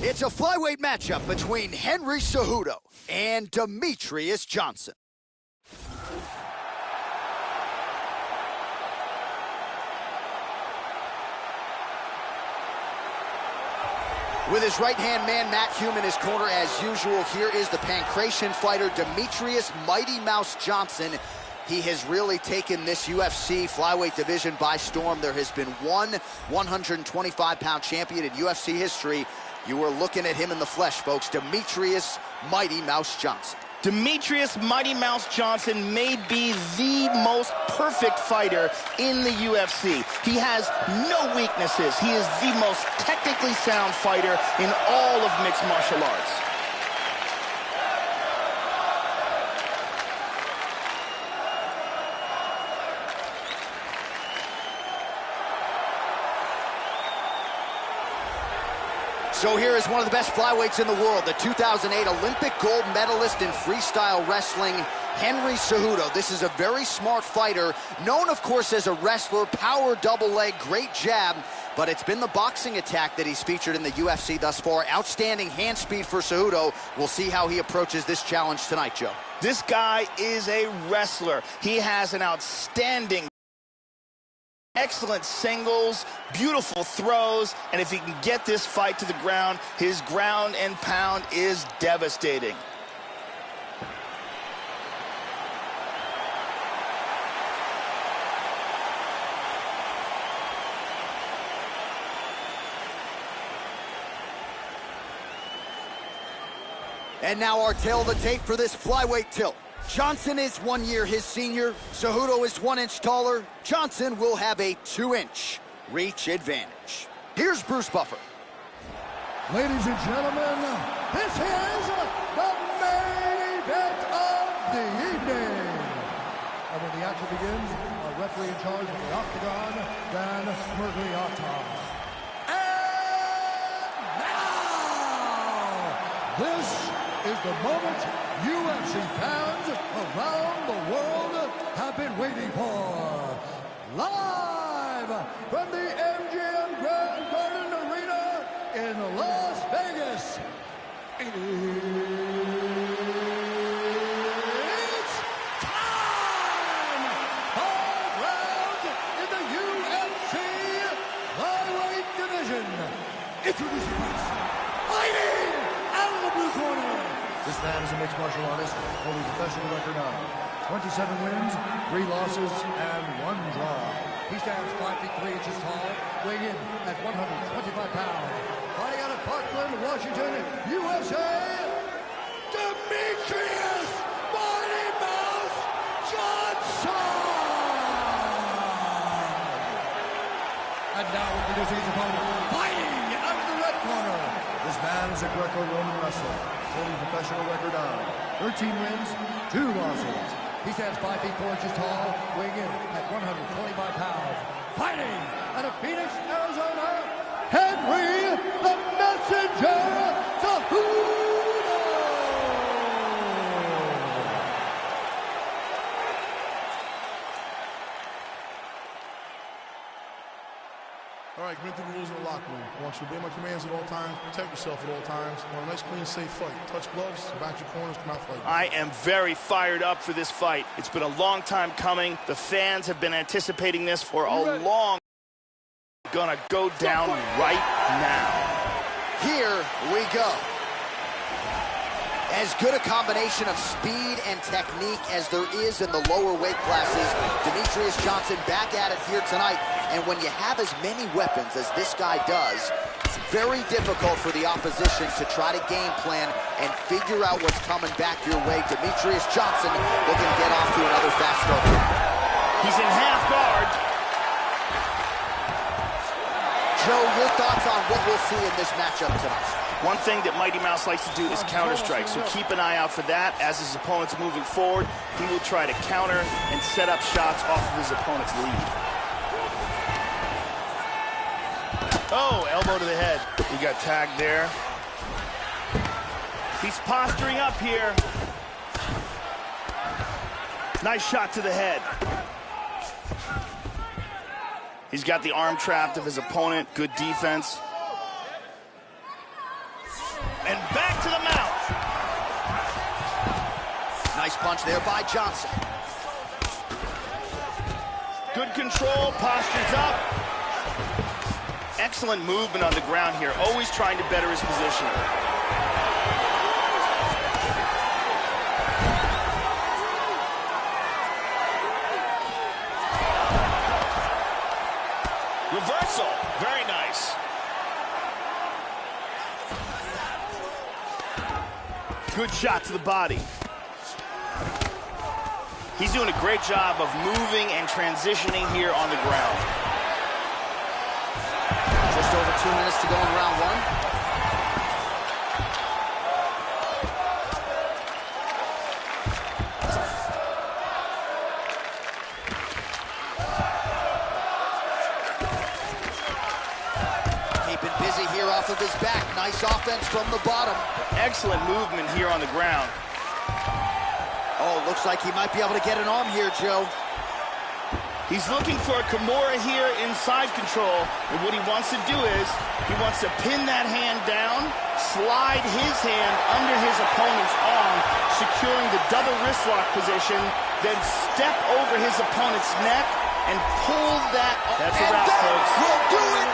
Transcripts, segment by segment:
It's a flyweight matchup between Henry Cejudo and Demetrious Johnson. With his right-hand man, Matt Hume, in his corner as usual, here is the pancration fighter, Demetrious Mighty Mouse Johnson. He has really taken this UFC flyweight division by storm. There has been one 125-pound champion in UFC history. You are looking at him in the flesh, folks. Demetrious Mighty Mouse Johnson. Demetrious Mighty Mouse Johnson may be the most perfect fighter in the UFC. He has no weaknesses. He is the most technically sound fighter in all of mixed martial arts. So here is one of the best flyweights in the world, the 2008 Olympic gold medalist in freestyle wrestling, Henry Cejudo. This is a very smart fighter, known, of course, as a wrestler, power double leg, great jab, but it's been the boxing attack that he's featured in the UFC thus far. Outstanding hand speed for Cejudo. We'll see how he approaches this challenge tonight, Joe. This guy is a wrestler. He has an outstanding excellent singles, beautiful throws, and if he can get this fight to the ground, his ground and pound is devastating. And now our tail of the tape for this flyweight tilt. Johnson is 1 year his senior. Cejudo is 1 inch taller. Johnson will have a 2-inch reach advantage. Here's Bruce Buffer. Ladies and gentlemen, this is the main event of the evening. And when the action begins, a referee in charge of the octagon, Dan Murgliata. And now, this is the moment UFC fans around the world have been waiting for. Live from the MGM Grand Garden Arena in Las Vegas. It's time! 5 rounds in the UFC flyweight division. Introducing first, fighting out of the blue corner. This man is a mixed martial artist, holding a professional record of 27 wins, 3 losses, and 1 draw. He stands 5 feet 3 inches tall, weighing in at 125 pounds. Fighting out of Parkland, Washington, USA, Demetrious Mighty Mouse Johnson! And now introducing his opponent, fighting out of the red corner. This man is a Greco-Roman wrestler, holding a professional record of 13 wins, 2 losses. He stands 5 feet 4 inches tall, weighing in at 125 pounds. Fighting out of Phoenix, Arizona, Henry the Messenger Cejudo! All right, commit the rules in the locker room. I want you to obey my commands at all times, protect yourself at all times. I want a nice, clean, safe fight. Touch gloves, back your corners, come out fighting. I am very fired up for this fight. It's been a long time coming. The fans have been anticipating this for a long. Gonna go down right now. Here we go. As good a combination of speed and technique as there is in the lower weight classes, Demetrious Johnson back at it here tonight. And when you have as many weapons as this guy does, it's very difficult for the opposition to try to game plan and figure out what's coming back your way. Demetrious Johnson looking to get off to another fast start. He's in half guard. Joe, your thoughts on what we'll see in this matchup tonight? One thing that Mighty Mouse likes to do is counter-strike, so keep an eye out for that. As his opponent's moving forward, he will try to counter and set up shots off of his opponent's lead. Oh, elbow to the head. He got tagged there. He's posturing up here. Nice shot to the head. He's got the arm trapped of his opponent. Good defense. punch there by Johnson. Good control, postures up. Excellent movement on the ground here, always trying to better his position. Reversal, very nice. Good shot to the body. He's doing a great job of moving and transitioning here on the ground. Just over 2 minutes to go in round one. Keeping busy here off of his back. Nice offense from the bottom. Excellent movement here on the ground. Oh, looks like he might be able to get an arm here, Joe. He's looking for a Kimura here in side control, and what he wants to do is he wants to pin that hand down, slide his hand under his opponent's arm, securing the double wrist lock position, then step over his opponent's neck and pull that. That's a wrap, folks. Will do it.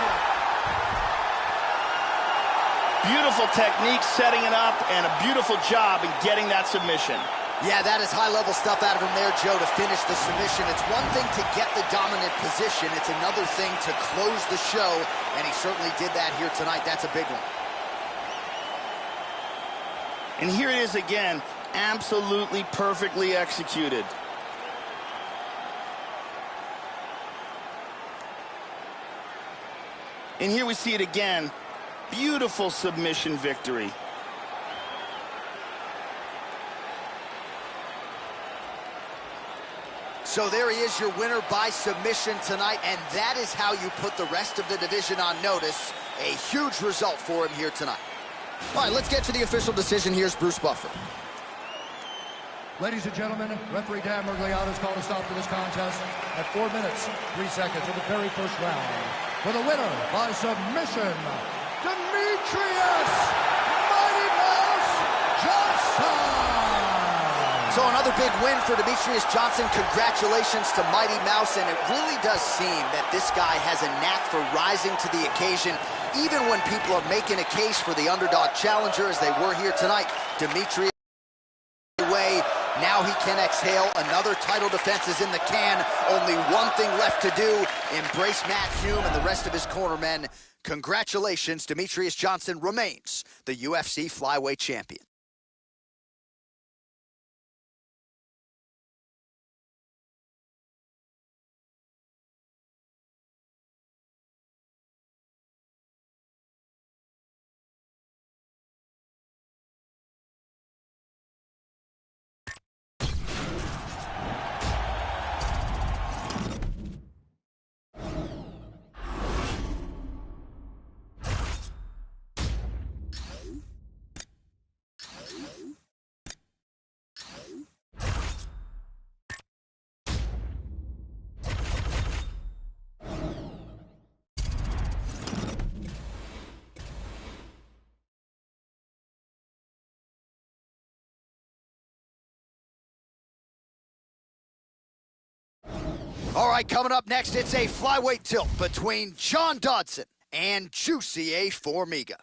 Beautiful technique setting it up, and a beautiful job in getting that submission. Yeah, that is high-level stuff out of him there, Joe, to finish the submission. It's one thing to get the dominant position. It's another thing to close the show, and he certainly did that here tonight. That's a big one. And here it is again, absolutely perfectly executed. And here we see it again. Beautiful submission victory. So there he is, your winner by submission tonight, and that is how you put the rest of the division on notice. A huge result for him here tonight. All right, let's get to the official decision. Here's Bruce Buffer. Ladies and gentlemen, referee Dan Mergliano has called a stop to this contest at 4 minutes, 3 seconds of the very first round. For the winner by submission, Demetrius Mighty Mouse Johnson! So another big win for Demetrius Johnson. Congratulations to Mighty Mouse, and it really does seem that this guy has a knack for rising to the occasion, even when people are making a case for the underdog challenger, as they were here tonight. Demetrius away. Now he can exhale. Another title defense is in the can. Only one thing left to do. Embrace Matt Hume and the rest of his cornermen. Congratulations, Demetrius Johnson remains the UFC flyweight champion. All right, coming up next, it's a flyweight tilt between John Dodson and Juicy A. Formiga.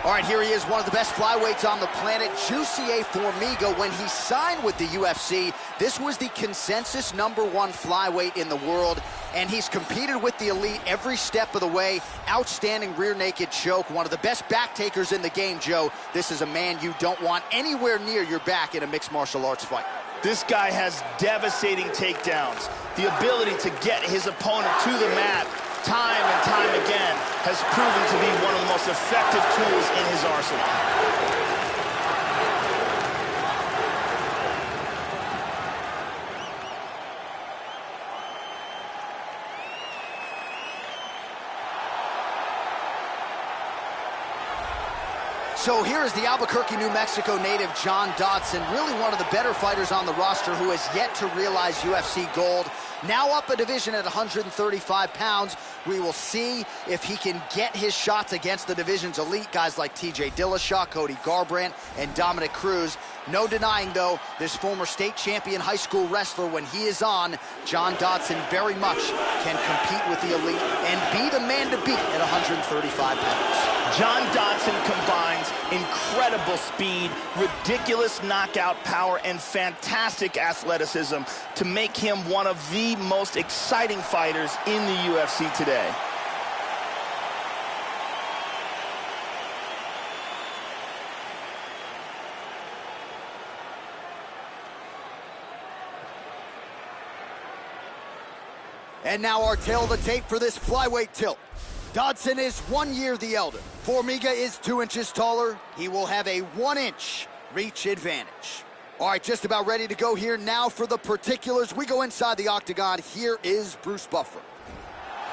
All right, here he is, one of the best flyweights on the planet, Juicy A. Formiga. When he signed with the UFC, this was the consensus #1 flyweight in the world, and he's competed with the elite every step of the way. Outstanding rear naked choke, one of the best back takers in the game, Joe. This is a man you don't want anywhere near your back in a mixed martial arts fight. This guy has devastating takedowns. The ability to get his opponent to the mat time and time again has proven to be one of the most effective tools in his arsenal. So here is the Albuquerque, New Mexico native John Dodson, really one of the better fighters on the roster who has yet to realize UFC gold. Now up a division at 135 pounds, We will see if he can get his shots against the division's elite, guys like TJ Dillashaw, Cody Garbrandt, and Dominic Cruz. No denying, though, this former state champion high school wrestler, when he is on, John Dodson very much can compete with the elite and be the man to beat at 135 pounds. John Dodson combines incredible speed, ridiculous knockout power, and fantastic athleticism to make him one of the most exciting fighters in the UFC today. And now our tail of the tape for this flyweight tilt. Dodson is 1 year the elder. Formiga is 2 inches taller. He will have a 1-inch reach advantage. All right, just about ready to go here now for the particulars. We go inside the octagon. Here is Bruce Buffer.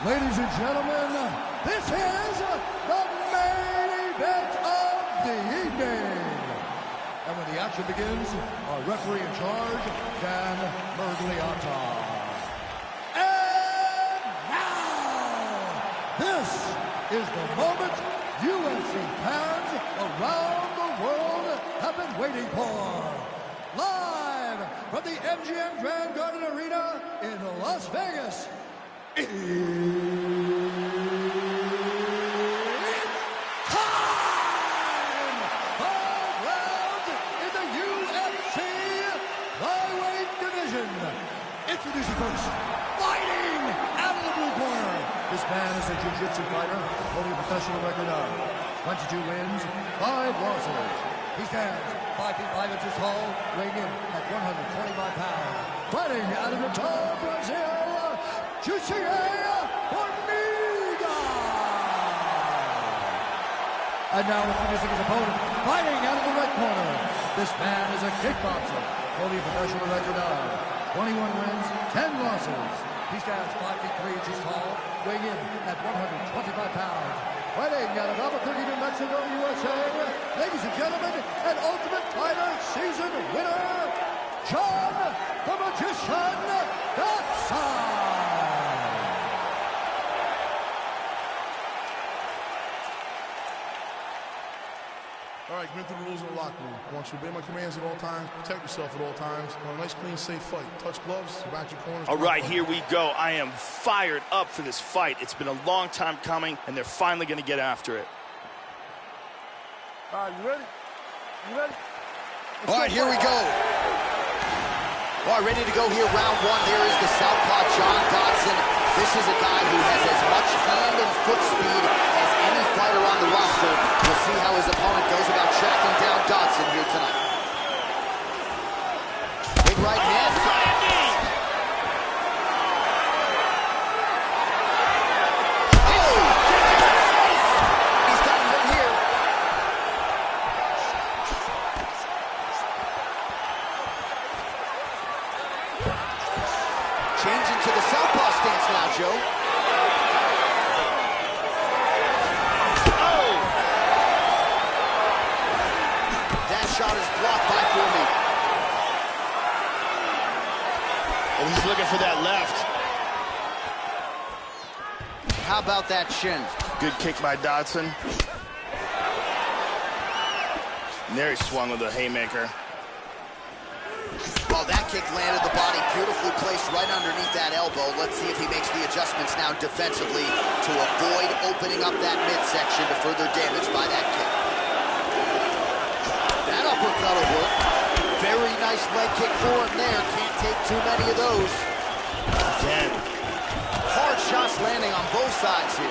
Ladies and gentlemen, this is the main event of the evening. And when the action begins, our referee in charge, Dan Mergliotta. This is the moment UFC fans around the world have been waiting for. Live from the MGM Grand Garden Arena in Las Vegas. It's time! 5 rounds in the UFC flyweight division. Introducing first, fighting out of the blue corner. This man is a jiu-jitsu fighter, holding a professional record of 22 wins, 5 losses. He stands 5 feet 5 inches tall, weighing in at 125 pounds. Fighting out of the tall Brazil, Formiga. And now introducing his opponent, fighting out of the red corner. This man is a kickboxer, holding a professional record of 21 wins, 10 losses. He stands 5 feet 3 inches tall, weighing in at 125 pounds. Fighting out of Albuquerque, New Mexico, USA, ladies and gentlemen, an Ultimate Fighter season winner, John the Magician Dodson. All right, commit to the rules in the locker room. I want you to obey my commands at all times, protect yourself at all times. I want a nice, clean, safe fight. Touch gloves, back your corners. All right, here we go. I am fired up for this fight. It's been a long time coming, and they're finally going to get after it. All right, you ready? You ready? All right, here we go. All right, ready to go here, round 1. There is the southpaw, John Dodson. This is a guy who has as much hand and foot speed as any fighter on the roster. We'll see how his opponent goes about tracking down Dodson here tonight. Big right hand. Oh! He's gotten hit here. Changing to the southpaw stance now, Joe. Shot is blocked by Formiga. And he's looking for that left. How about that shin? Good kick by Dodson. And there he swung with a haymaker. Well, that kick landed the body beautifully placed right underneath that elbow. Let's see if he makes the adjustments now defensively to avoid opening up that midsection to further damage by that kick. That uppercut will work. Very nice leg kick for him there. Can't take too many of those. Again. Hard shots landing on both sides here.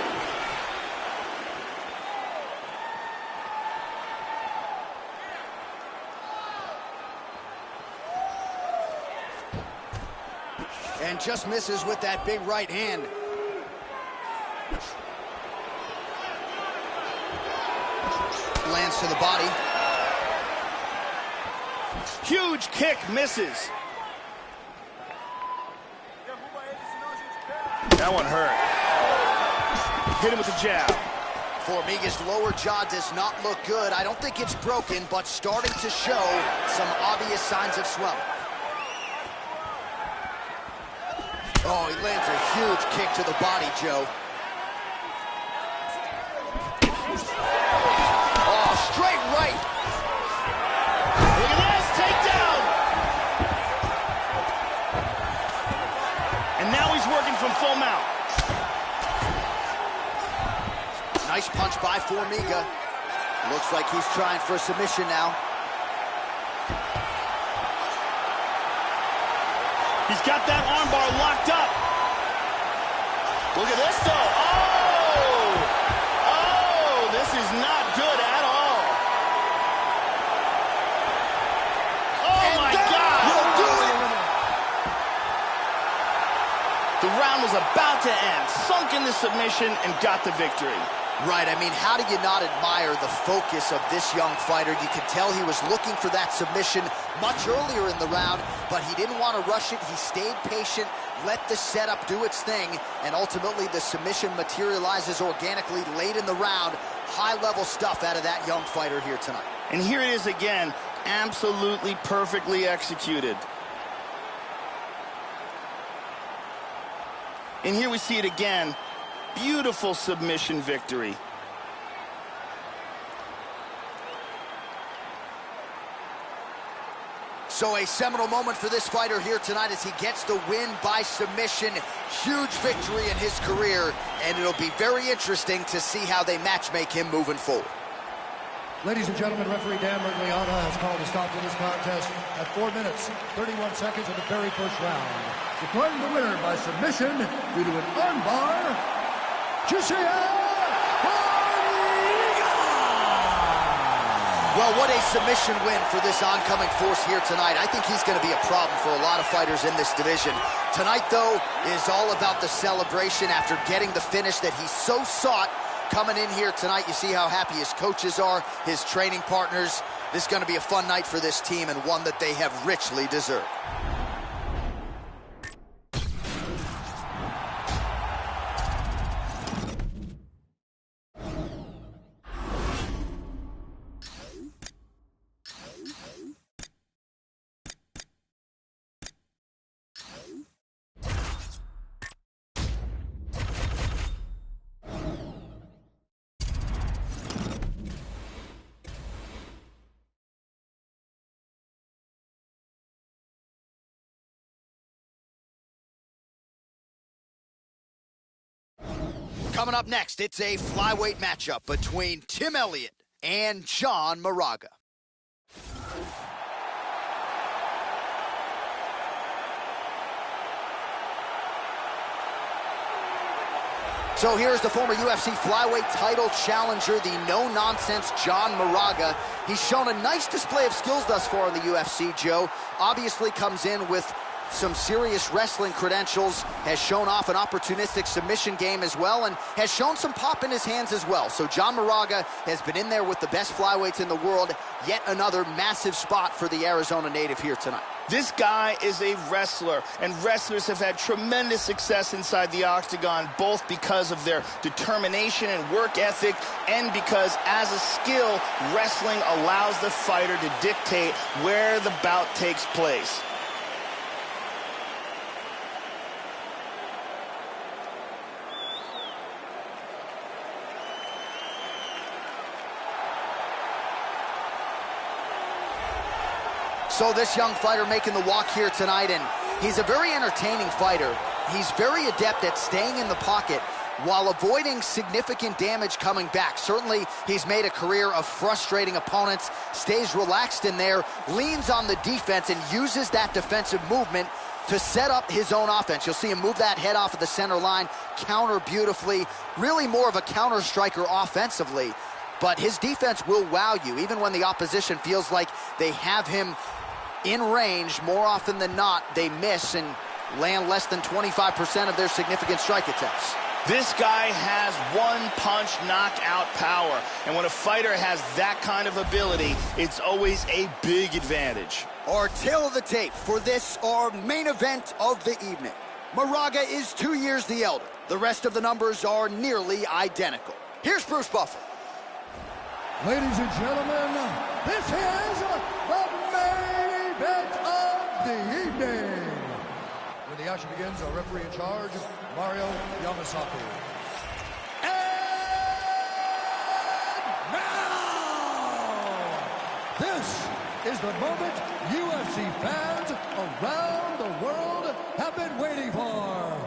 And just misses with that big right hand. Lands to the body. Huge kick, misses. That one hurt. Hit him with the jab. Formiga's lower jaw does not look good. I don't think it's broken, but starting to show some obvious signs of swelling. Oh, he lands a huge kick to the body, Joe. Nice punch by Formiga. Looks like he's trying for a submission now. He's got that armbar locked up. Look at this, though. Oh, this is not good at all. Oh, my God. Will do it. The round was about to end. Sunk in the submission and got the victory. Right, I mean, how do you not admire the focus of this young fighter? You could tell he was looking for that submission much earlier in the round, but he didn't want to rush it. He stayed patient, let the setup do its thing, and ultimately the submission materializes organically late in the round. High-level stuff out of that young fighter here tonight. And here it is again, absolutely perfectly executed. And here we see it again. Beautiful submission victory. So a seminal moment for this fighter here tonight as he gets the win by submission. Huge victory in his career, and it'll be very interesting to see how they matchmake him moving forward. Ladies and gentlemen, referee Dan Mergliata has called a stop to this contest at 4 minutes, 31 seconds of the very first round. Declaring the winner by submission due to an armbar, well, what a submission win for this oncoming force here tonight. I think he's going to be a problem for a lot of fighters in this division. Tonight, though, is all about the celebration after getting the finish that he so sought. Coming in here tonight, you see how happy his coaches are, his training partners. This is going to be a fun night for this team and one that they have richly deserved. Coming up next, it's a flyweight matchup between Tim Elliott and John Moraga. So here's the former UFC flyweight title challenger, the no-nonsense John Moraga. He's shown a nice display of skills thus far in the UFC, Joe. Obviously comes in with some serious wrestling credentials, has shown off an opportunistic submission game as well, and has shown some pop in his hands as well. So John Moraga has been in there with the best flyweights in the world. Yet another massive spot for the Arizona native here tonight. This guy is a wrestler, and wrestlers have had tremendous success inside the octagon, both because of their determination and work ethic, and because, as a skill, wrestling allows the fighter to dictate where the bout takes place. So this young fighter making the walk here tonight, and he's a very entertaining fighter. He's very adept at staying in the pocket while avoiding significant damage coming back. Certainly, he's made a career of frustrating opponents, stays relaxed in there, leans on the defense, and uses that defensive movement to set up his own offense. You'll see him move that head off of the center line, counter beautifully, really more of a counter striker offensively. But his defense will wow you, even when the opposition feels like they have him in range. More often than not, they miss and land less than 25% of their significant strike attempts. This guy has one-punch knockout power, and when a fighter has that kind of ability, it's always a big advantage. Our tail of the tape for this, our main event of the evening. Moraga is 2 years the elder. The rest of the numbers are nearly identical. Here's Bruce Buffer. Ladies and gentlemen, this is the main event of the evening. When the action begins, our referee in charge, Mario Yamasaki. And now, this is the moment UFC fans around the world have been waiting for.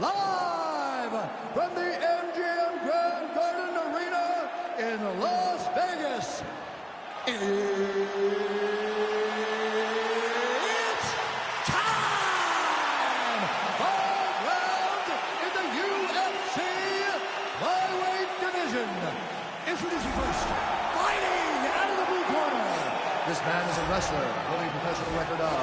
Live from the MGM Grand Garden Arena in Las Vegas, it's time! Third round in the UFC flyweight division. Introducing first, fighting out of the blue corner. This man is a wrestler holding a professional record of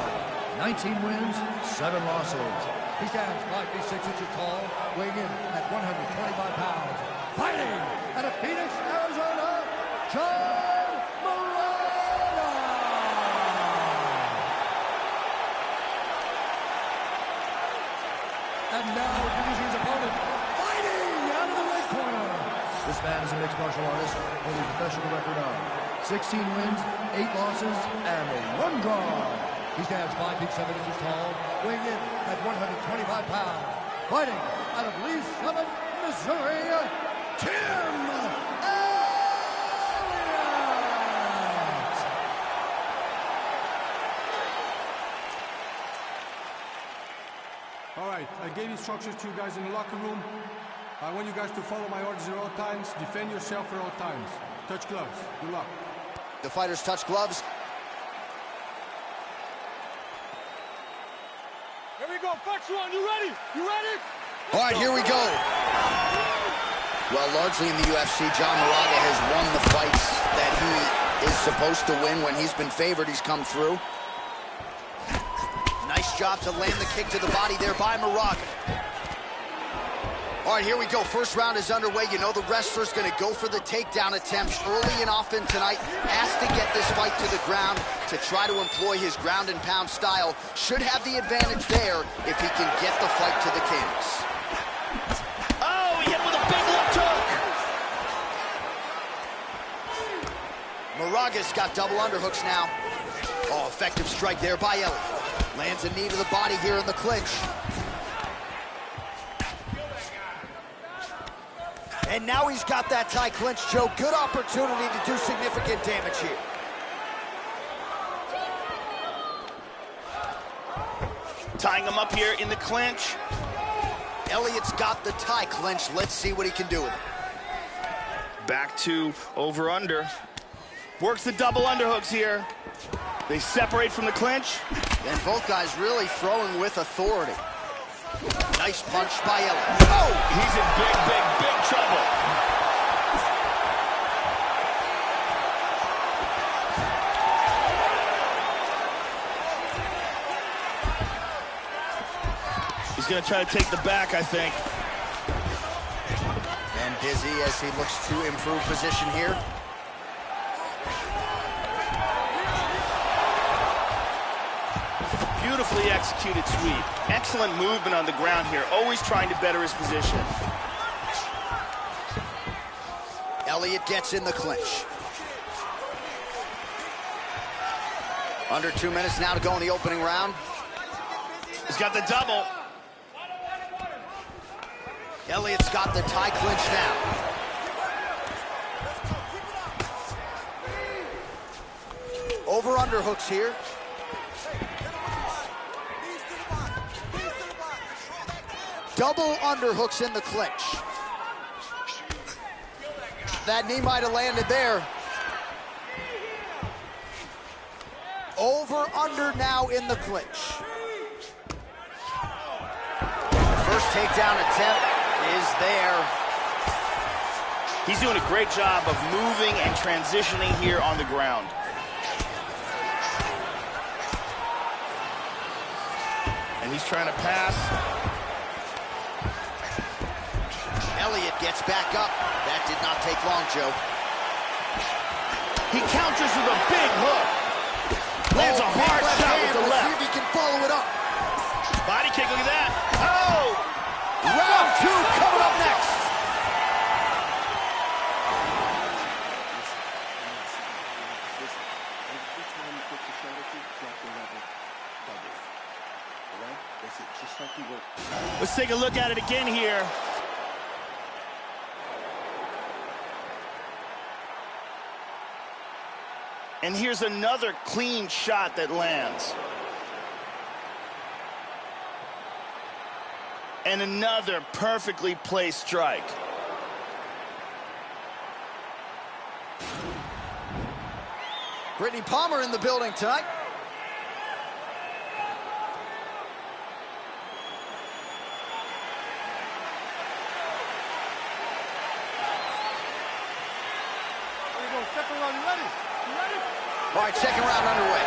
19 wins, 7 losses. He stands 5 feet 6 inches tall, weighing in at 125 pounds. Fighting out of Phoenix, Arizona, John Moreno. And now introducing his opponent, fighting out of the red corner. This man is a mixed martial artist holding a professional record of 16 wins, 8 losses, and 1 draw. He stands 5 feet 7 inches tall, weighing in at 125 pounds. Fighting out of Lee Summit, Missouri, Tim Elliott. All right, I gave instructions to you guys in the locker room. I want you guys to follow my orders at all times. Defend yourself at all times. Touch gloves. Good luck. The fighters touch gloves. Here we go. Fight you on. You ready? You ready? All right, here we go. Well, largely in the UFC, John Moreno has won the fights that he is supposed to win. When he's been favored, he's come through. Nice job to land the kick to the body there by Moreno. All right, here we go. First round is underway. You know the wrestler's going to go for the takedown attempts early and often tonight. Has to get this fight to the ground to try to employ his ground and pound style. Should have the advantage there if he can get the fight to the canvas. Oh, he hit with a big left hook. Moraga's got double underhooks now. Oh, effective strike there by Elliott. Lands a knee to the body here in the clinch. And now he's got that tie clinch, Joe. Good opportunity to do significant damage here. Tying him up here in the clinch. Elliott's got the tie clinch. Let's see what he can do with it. Back to over-under. Works the double underhooks here. They separate from the clinch. And both guys really throwing with authority. Nice punch by Elliott. Oh! He's in big, big, big trouble. He's going to try to take the back, I think. And dizzy as he looks to improve position here. Beautifully executed sweep. Excellent movement on the ground here. Always trying to better his position. Elliott gets in the clinch. Under 2 minutes now to go in the opening round. He's got the double. Elliott's got the tie clinch now. Over underhooks here. Double underhooks in the clinch. That knee might have landed there. Over under now in the clinch. First takedown attempt is there. He's doing a great job of moving and transitioning here on the ground. And he's trying to pass. Elliott gets back up. That did not take long, Joe. He counters with a big hook. Lands a hard shot with the left. See if he can follow it up. Body kick, look at that. Oh! Round 2 coming up next. Let's take a look at it again here. And here's another clean shot that lands. And another perfectly placed strike. Brittany Palmer in the building tonight. There you go, second round, you ready? You ready? All right, second round underway.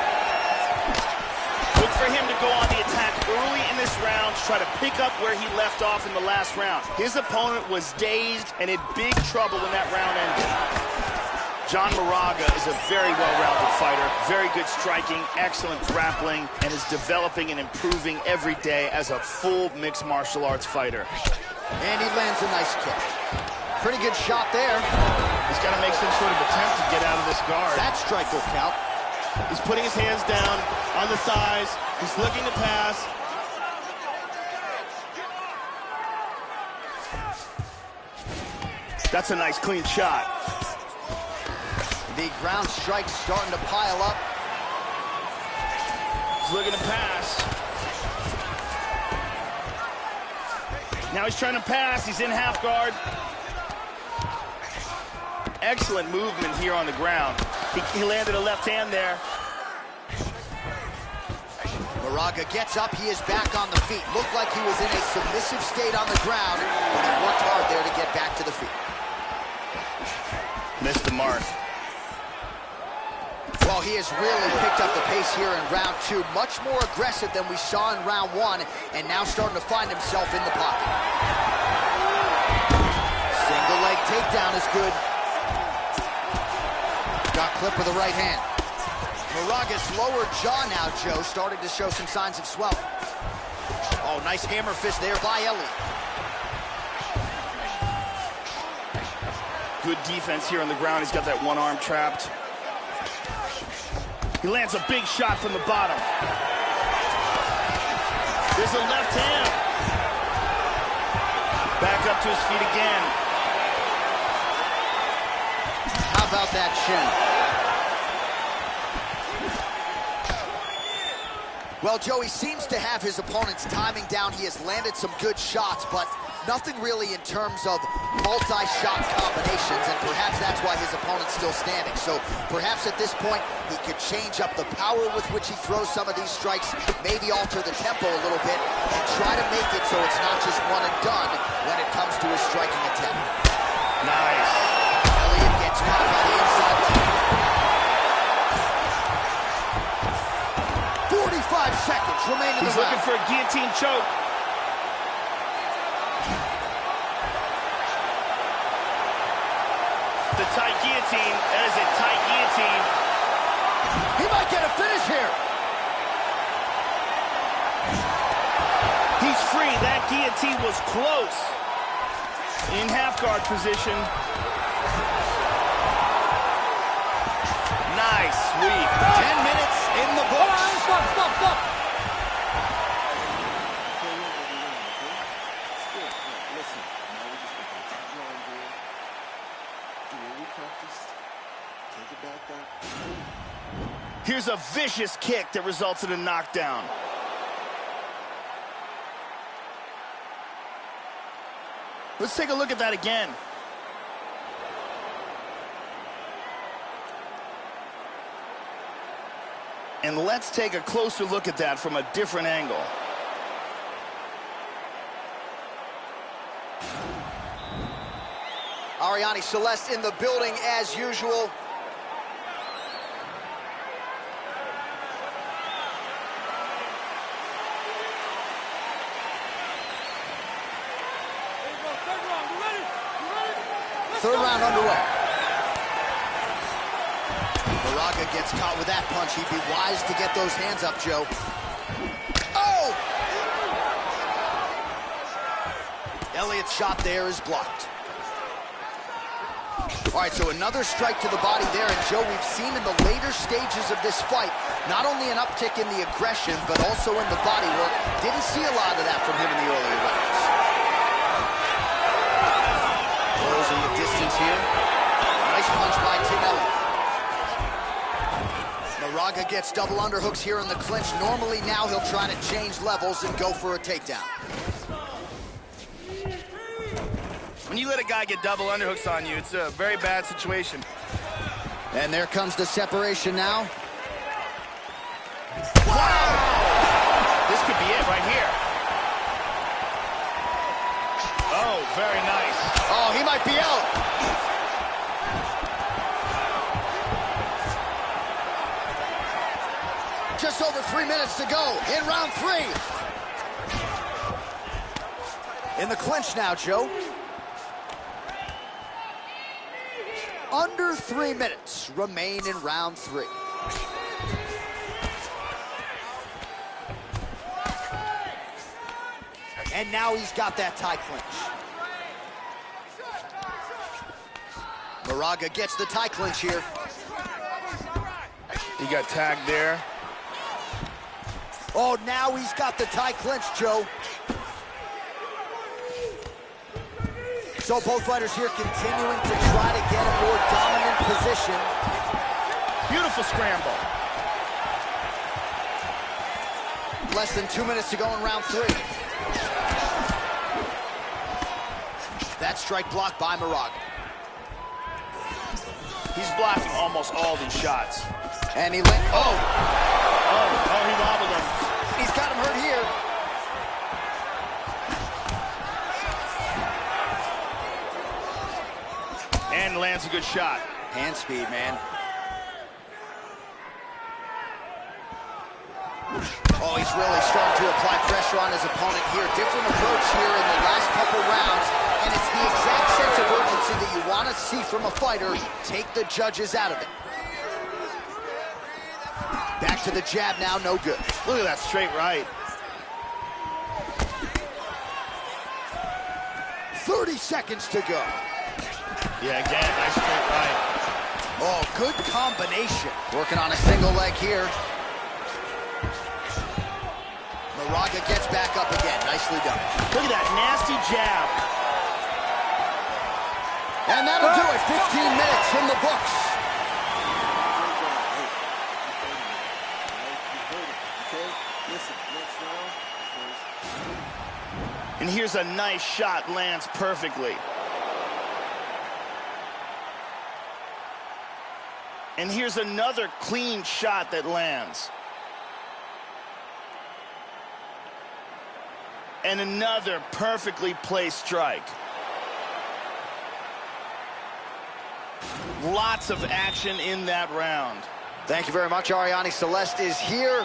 Look for him to go on the attack early in this round to try to pick up where he left off in the last round. His opponent was dazed and in big trouble when that round ended. John Moraga is a very well-rounded fighter, very good striking, excellent grappling, and is developing and improving every day as a full mixed martial arts fighter. And he lands a nice kick. Pretty good shot there. He's got to make some sort of attempt to get out of this guard. That strike will count. He's putting his hands down on the thighs. He's looking to pass. That's a nice clean shot. The ground strike's starting to pile up. He's looking to pass. Now he's trying to pass. He's in half guard. Excellent movement here on the ground. He landed a left hand there. Moraga gets up. He is back on the feet. Looked like he was in a submissive state on the ground, but he worked hard there to get back to the feet. Missed the mark. Well, he has really picked up the pace here in round two. Much more aggressive than we saw in round one, and now starting to find himself in the pocket. Single leg takedown is good. Got clipped with the right hand. Moraga's lower jaw now, Joe, starting to show some signs of swelling. Oh, nice hammer fist there by Elliott. Good defense here on the ground. He's got that one arm trapped. He lands a big shot from the bottom. There's a left hand. Back up to his feet again. How about that shin? Well, Joe, he seems to have his opponent's timing down. He has landed some good shots, but nothing really in terms of multi-shot combinations, and perhaps that's why his opponent's still standing. So perhaps at this point, he could change up the power with which he throws some of these strikes, maybe alter the tempo a little bit, and try to make it so it's not just one and done when it comes to his striking attempt. Nice. Elliott gets caught by the inside leg. 45 seconds remain in the round. He's looking for a guillotine choke. The tight guillotine. That is a tight guillotine. He might get a finish here. He's free. That guillotine was close. In half guard position. Nice sweep. 10 minutes in the books. Stop. Here's a vicious kick that results in a knockdown. Let's take a look at that again. And let's take a closer look at that from a different angle. Ariane Celeste in the building as usual. Third round underway. Moraga gets caught with that punch. He'd be wise to get those hands up, Joe. Oh! Elliott's shot there is blocked. All right, so another strike to the body there. And, Joe, we've seen in the later stages of this fight, not only an uptick in the aggression, but also in the body work. Didn't see a lot of that from him in the earlier rounds. Closing the distance here. Nice punch by Tim Elliott. Moraga gets double underhooks here in the clinch. Normally now he'll try to change levels and go for a takedown. When you let a guy get double underhooks on you, it's a very bad situation. And there comes the separation now. Wow! This could be it right here. Oh, very nice. Oh, he might be out. Just over 3 minutes to go in round 3. In the clinch now, Joe. Under 3 minutes remain in round 3. And now he's got that tie clinch. Moraga gets the tie clinch here. He got tagged there. Oh, now he's got the tie clinch, Joe. So both fighters here continuing to try to get a more dominant position. Beautiful scramble. Less than 2 minutes to go in round 3. That strike blocked by Moraga. He's blocking almost all these shots. And he linked. Oh, he wobbled him. he's got him hurt here. And lands a good shot. Hand speed, man. Oh, he's really starting to apply pressure on his opponent here. Different approach here in the last couple rounds. And it's the exact sense of urgency that you want to see from a fighter. Take the judges out of it. Back to the jab now, no good. Look at that straight right. 30 seconds to go. Yeah, again, nice straight right. Oh, good combination. Working on a single leg here. Moraga gets back up again. Nicely done. Look at that nasty jab. And that'll do it. 15 minutes in the books. And here's a nice shot, lands perfectly. And here's another clean shot that lands. And another perfectly placed strike. Lots of action in that round. Thank you very much. Ariane Celeste is here.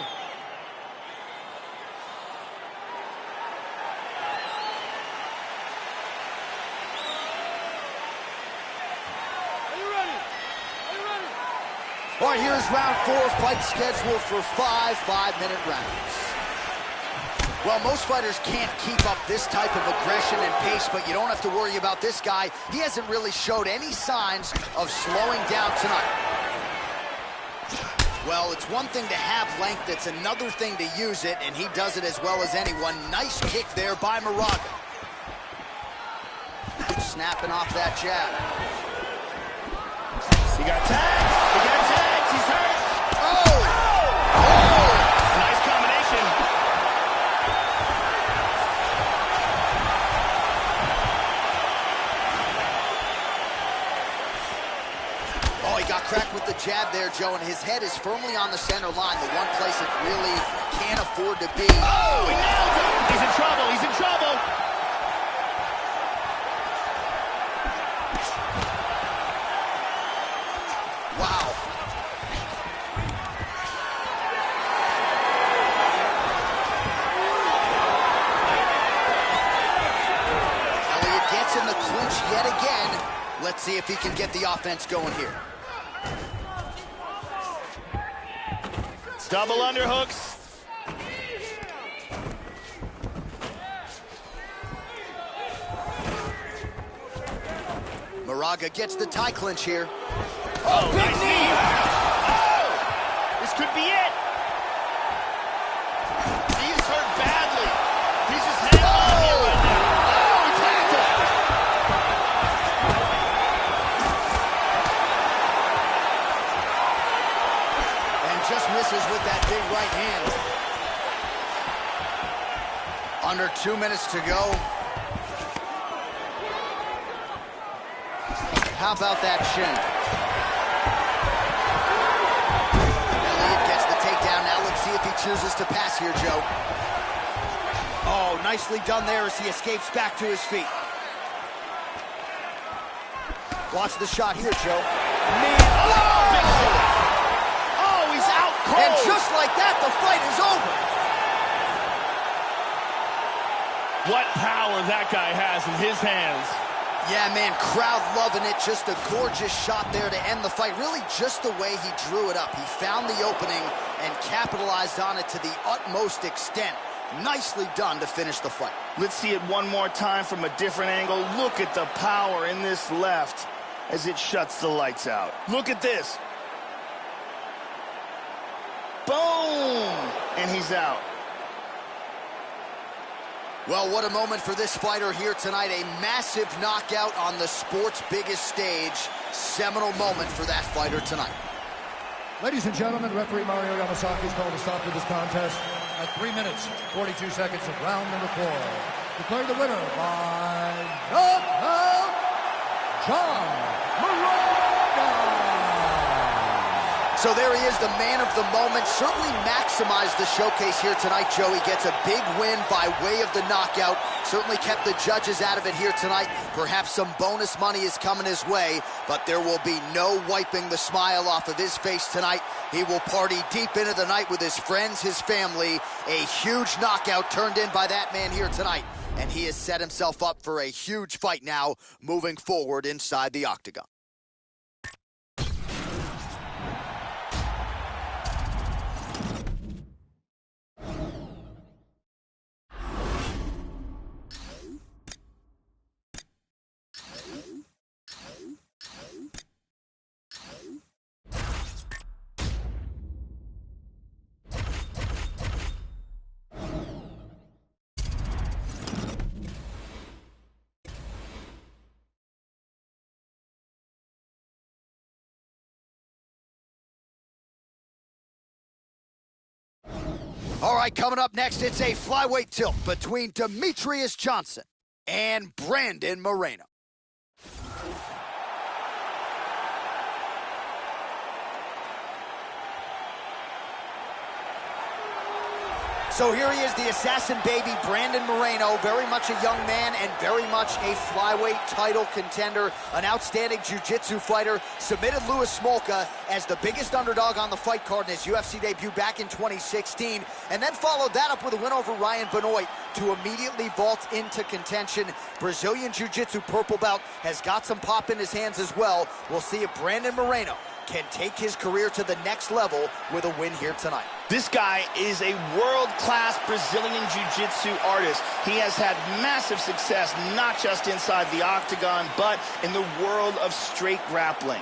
All right, here's round 4, fight scheduled for 5 5-minute rounds. Well, most fighters can't keep up this type of aggression and pace, but you don't have to worry about this guy. He hasn't really showed any signs of slowing down tonight. Well, it's one thing to have length, it's another thing to use it, and he does it as well as anyone. Nice kick there by Moraga. Snapping off that jab. He got tagged. He got tagged. He's hurt. Oh! Nice combination. Oh, he got cracked with the jab there, Joe, and his head is firmly on the center line, the one place it really can't afford to be. Oh, he nailed him. He's in trouble. He's in trouble. Wow. Elliott gets in the clinch yet again. Let's see if he can get the offense going here. Double underhooks. Moraga gets the tie clinch here. Oh, nice knee. Oh, this could be it. He's hurt badly. He's just hanging on here right now. Oh, he tagged him. And just misses with that big right hand. Under 2 minutes to go. How about that shin? Elliott gets the takedown. Now let's see if he chooses to pass here, Joe. Oh, nicely done there as he escapes back to his feet. Watch the shot here, Joe. Man, oh, he's out cold. And just like that, the fight is over. What power that guy has in his hands. Yeah, man, crowd loving it. Just a gorgeous shot there to end the fight. Really just the way he drew it up. He found the opening and capitalized on it to the utmost extent. Nicely done to finish the fight. Let's see it one more time from a different angle. Look at the power in this left as it shuts the lights out. Look at this. Boom! And he's out. Well, what a moment for this fighter here tonight. A massive knockout on the sport's biggest stage. Seminal moment for that fighter tonight. Ladies and gentlemen, referee Mario Yamasaki has called a stop to this contest at 3 minutes, 42 seconds of round number 4. Declared the winner by knockout, John Marcotte. So there he is, the man of the moment. Certainly maximized the showcase here tonight, Joe. He gets a big win by way of the knockout. Certainly kept the judges out of it here tonight. Perhaps some bonus money is coming his way, but there will be no wiping the smile off of his face tonight. He will party deep into the night with his friends, his family. A huge knockout turned in by that man here tonight. And he has set himself up for a huge fight now, moving forward inside the octagon. All right, coming up next, it's a flyweight tilt between Demetrious Johnson and Brandon Moreno. So here he is, the assassin baby, Brandon Moreno, very much a young man and very much a flyweight title contender, an outstanding jiu-jitsu fighter, submitted Louis Smolka as the biggest underdog on the fight card in his UFC debut back in 2016, and then followed that up with a win over Ryan Benoit to immediately vault into contention. Brazilian jiu-jitsu purple belt has got some pop in his hands as well. We'll see if Brandon Moreno can take his career to the next level with a win here tonight. This guy is a world-class Brazilian jiu-jitsu artist. He has had massive success, not just inside the octagon, but in the world of straight grappling.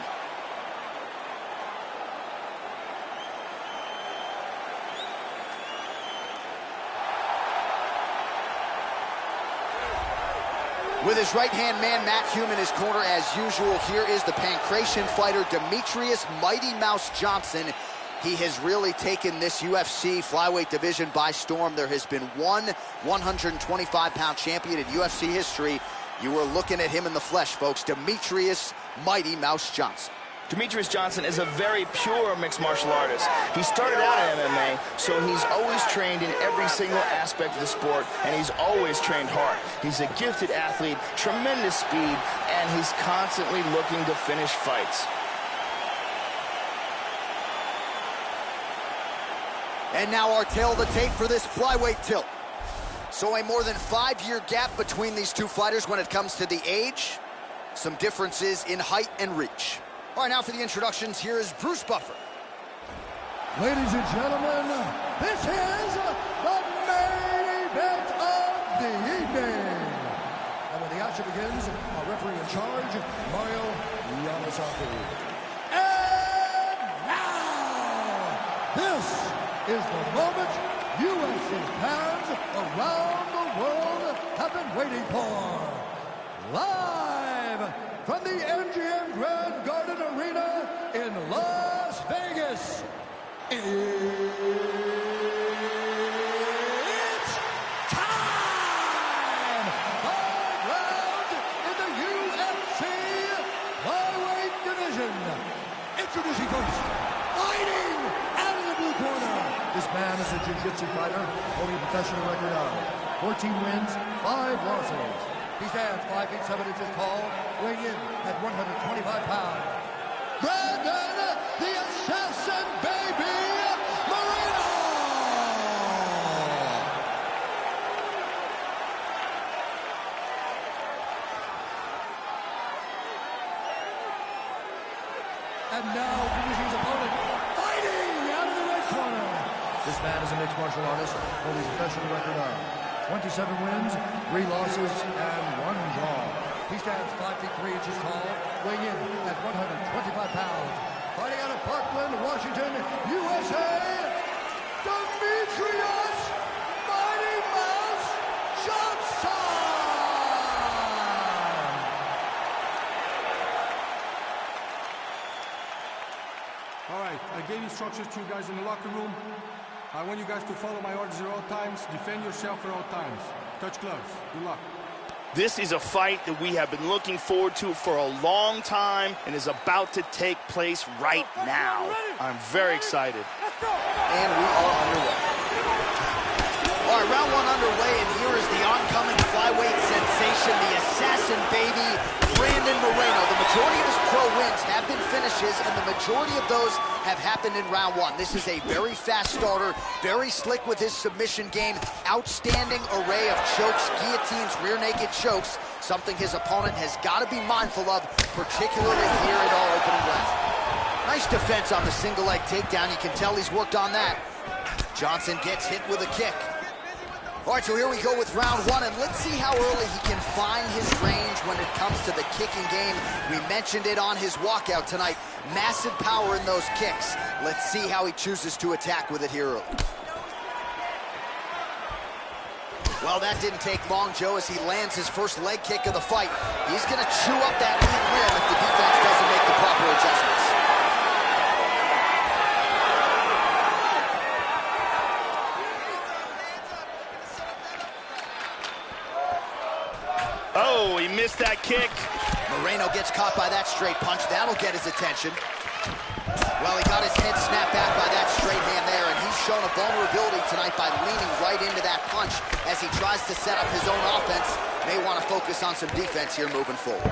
With his right-hand man, Matt Hume, in his corner as usual, here is the pancration fighter, Demetrious Mighty Mouse Johnson. He has really taken this UFC flyweight division by storm. There has been one 125-pound champion in UFC history. You are looking at him in the flesh, folks. Demetrious Mighty Mouse Johnson. Demetrious Johnson is a very pure mixed martial artist. He started out in MMA, so he's always trained in every single aspect of the sport, and he's always trained hard. He's a gifted athlete, tremendous speed, and he's constantly looking to finish fights. And now our tail of the tape for this flyweight tilt. So a more than 5-year gap between these two fighters when it comes to the age. Some differences in height and reach. All right, now for the introductions, here is Bruce Buffer. Ladies and gentlemen, this is the main event of the evening. And when the action begins, our referee in charge, Mario Yamasaki. And now, this is the moment UFC fans around the world have been waiting for. Live from the MGM Grand Garden Arena in Las Vegas, it's time! 5 rounds in the UFC flyweight Introducing first, fighting out of the blue corner. This man is a jiu-jitsu fighter holding a professional record of 14 wins, 5 losses. He stands 5 feet 7 inches tall, weighing in at 125 pounds. Brandon, the Assassin Baby Moreno! And now, introducing his opponent, fighting out of the red corner. This man is a mixed martial artist holding a professional record of 27 wins, 3 losses, and 1 draw. He stands 5 feet 3 inches tall, weighing in at 125 pounds. Fighting out of Parkland, Washington, USA, Demetrius Mighty Mouse Johnson! All right, I gave instructions to you guys in the locker room. I want you guys to follow my orders at all times. Defend yourself at all times. Touch gloves. Good luck. This is a fight that we have been looking forward to for a long time and is about to take place right now. I'm very excited. And we are underway. All right, round 1 underway, and here is the oncoming flyweight sensation, the Assassin Baby, Brandon Moreno. The majority of his pro wins have been finishes, and the majority of those have happened in round 1. This is a very fast starter, very slick with his submission game, outstanding array of chokes, guillotines, rear naked chokes, something his opponent has got to be mindful of, particularly here in our opening round. Nice defense on the single leg takedown. You can tell he's worked on that. Johnson gets hit with a kick. All right, so here we go with round 1, and let's see how early he can find his range when it comes to the kicking game. We mentioned it on his walkout tonight. Massive power in those kicks. Let's see how he chooses to attack with it here early. Well, that didn't take long, Joe, as he lands his first leg kick of the fight. He's going to chew up that lead rim if the defense doesn't make the proper adjustments. Oh, he missed that kick. Moreno gets caught by that straight punch. That'll get his attention. Well, he got his head snapped back by that straight hand there, and he's shown a vulnerability tonight by leaning right into that punch as he tries to set up his own offense. May want to focus on some defense here moving forward.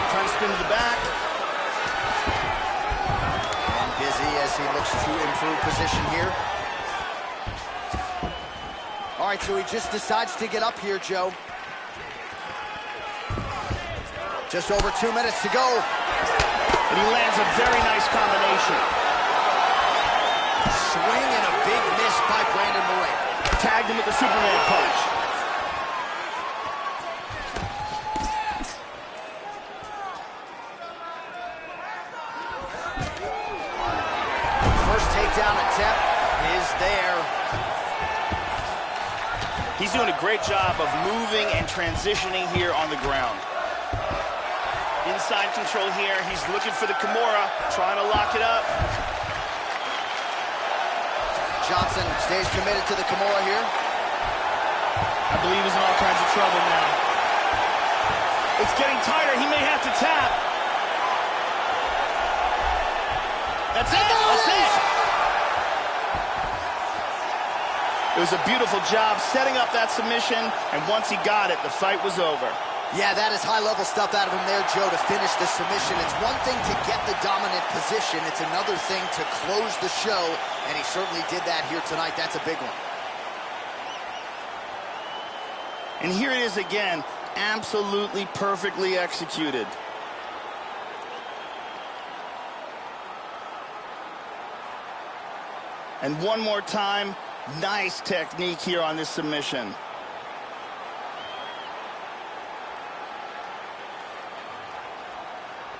Trying to spin to the back. And busy as he looks to improve position here. All right, so he just decides to get up here, Joe. Just over 2 minutes to go. And he lands a very nice combination. Swing and a big miss by Brandon Moreno. Tagged him with the Superman punch. First takedown attempt is there. He's doing a great job of moving and transitioning here on the ground. Inside control here. He's looking for the Kimura, trying to lock it up. Johnson stays committed to the Kimura here. I believe he's in all kinds of trouble now. It's getting tighter. He may have to tap. That's it. That's it. It was a beautiful job setting up that submission, and once he got it, the fight was over. Yeah, that is high-level stuff out of him there, Joe, to finish the submission. It's one thing to get the dominant position. It's another thing to close the show, and he certainly did that here tonight. That's a big one. And here it is again, absolutely perfectly executed. And one more time, nice technique here on this submission.